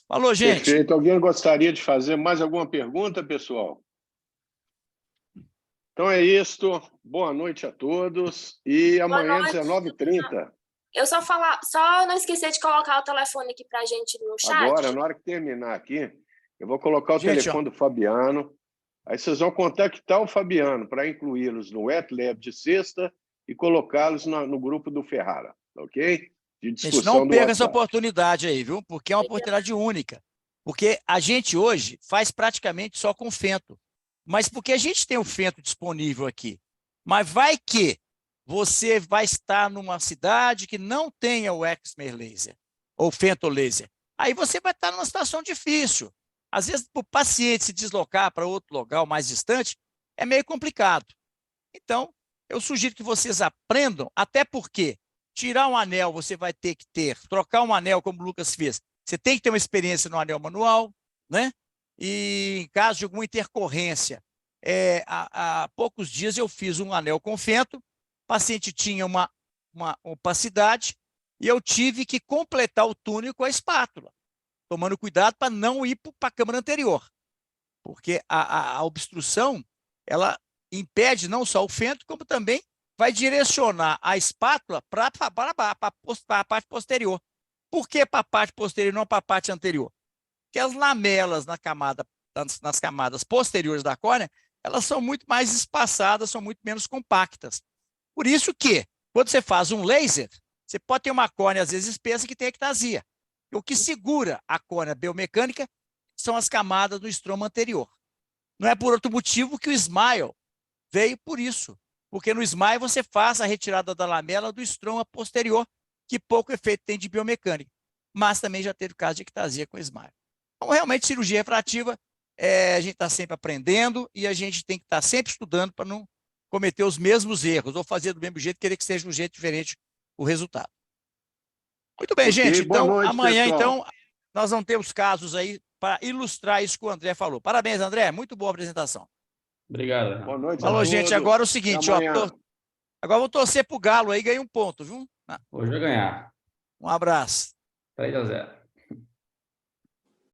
Falou, gente. Perfeito. Alguém gostaria de fazer mais alguma pergunta, pessoal? Então é isto. Boa noite a todos. E amanhã, 19h30. Eu só não esquecer de colocar o telefone aqui para a gente no chat. Agora, na hora que terminar aqui, eu vou colocar o telefone do Fabiano. Aí vocês vão contactar o Fabiano para incluí-los no WetLab de sexta e colocá-los no grupo do Ferrara, ok? De discussão. Gente, não perca essa oportunidade aí, viu? Porque é uma oportunidade única. Porque a gente hoje faz praticamente só com fento. Mas porque a gente tem o fento disponível aqui. Mas vai que você vai estar numa cidade que não tenha o Excimer Laser ou fento laser. Aí você vai estar numa situação difícil. Às vezes, para o paciente se deslocar para outro local mais distante, é meio complicado. Então, eu sugiro que vocês aprendam, até porque tirar um anel você vai ter que trocar um anel, como o Lucas fez, você tem que ter uma experiência no anel manual, né? E em caso de alguma intercorrência, há poucos dias eu fiz um anel com fento, o paciente tinha uma opacidade e eu tive que completar o túnel com a espátula, tomando cuidado para não ir para a câmara anterior, porque a obstrução, ela impede não só o fento, como também vai direcionar a espátula para a parte posterior. Por que para a parte posterior e não para a parte anterior? Porque as lamelas na camada nas camadas posteriores da córnea, elas são muito mais espaçadas, são muito menos compactas. Por isso que, quando você faz um laser, você pode ter uma córnea, às vezes, espessa que tem ectasia. E o que segura a córnea biomecânica são as camadas do estroma anterior. Não é por outro motivo que o SMILE veio por isso. Porque no SMILE você faz a retirada da lamela do estroma posterior, que pouco efeito tem de biomecânica. Mas também já teve caso de ectasia com o SMILE. Então, realmente, cirurgia refrativa, a gente está sempre aprendendo e a gente tem que estar sempre estudando para não cometer os mesmos erros ou fazer do mesmo jeito, querer que seja um jeito diferente o resultado. Muito bem, gente. Então, noite, amanhã, pessoal. então, nós vamos ter os casos aí para ilustrar isso que o André falou. Parabéns, André. Muito boa apresentação. Obrigado. Boa noite Falou, a gente. todos. Agora é o Até seguinte, ó. amanhã. Agora vou torcer pro Galo aí, ganhei um ponto, viu? Hoje vai ganhar. Um abraço. 3-0.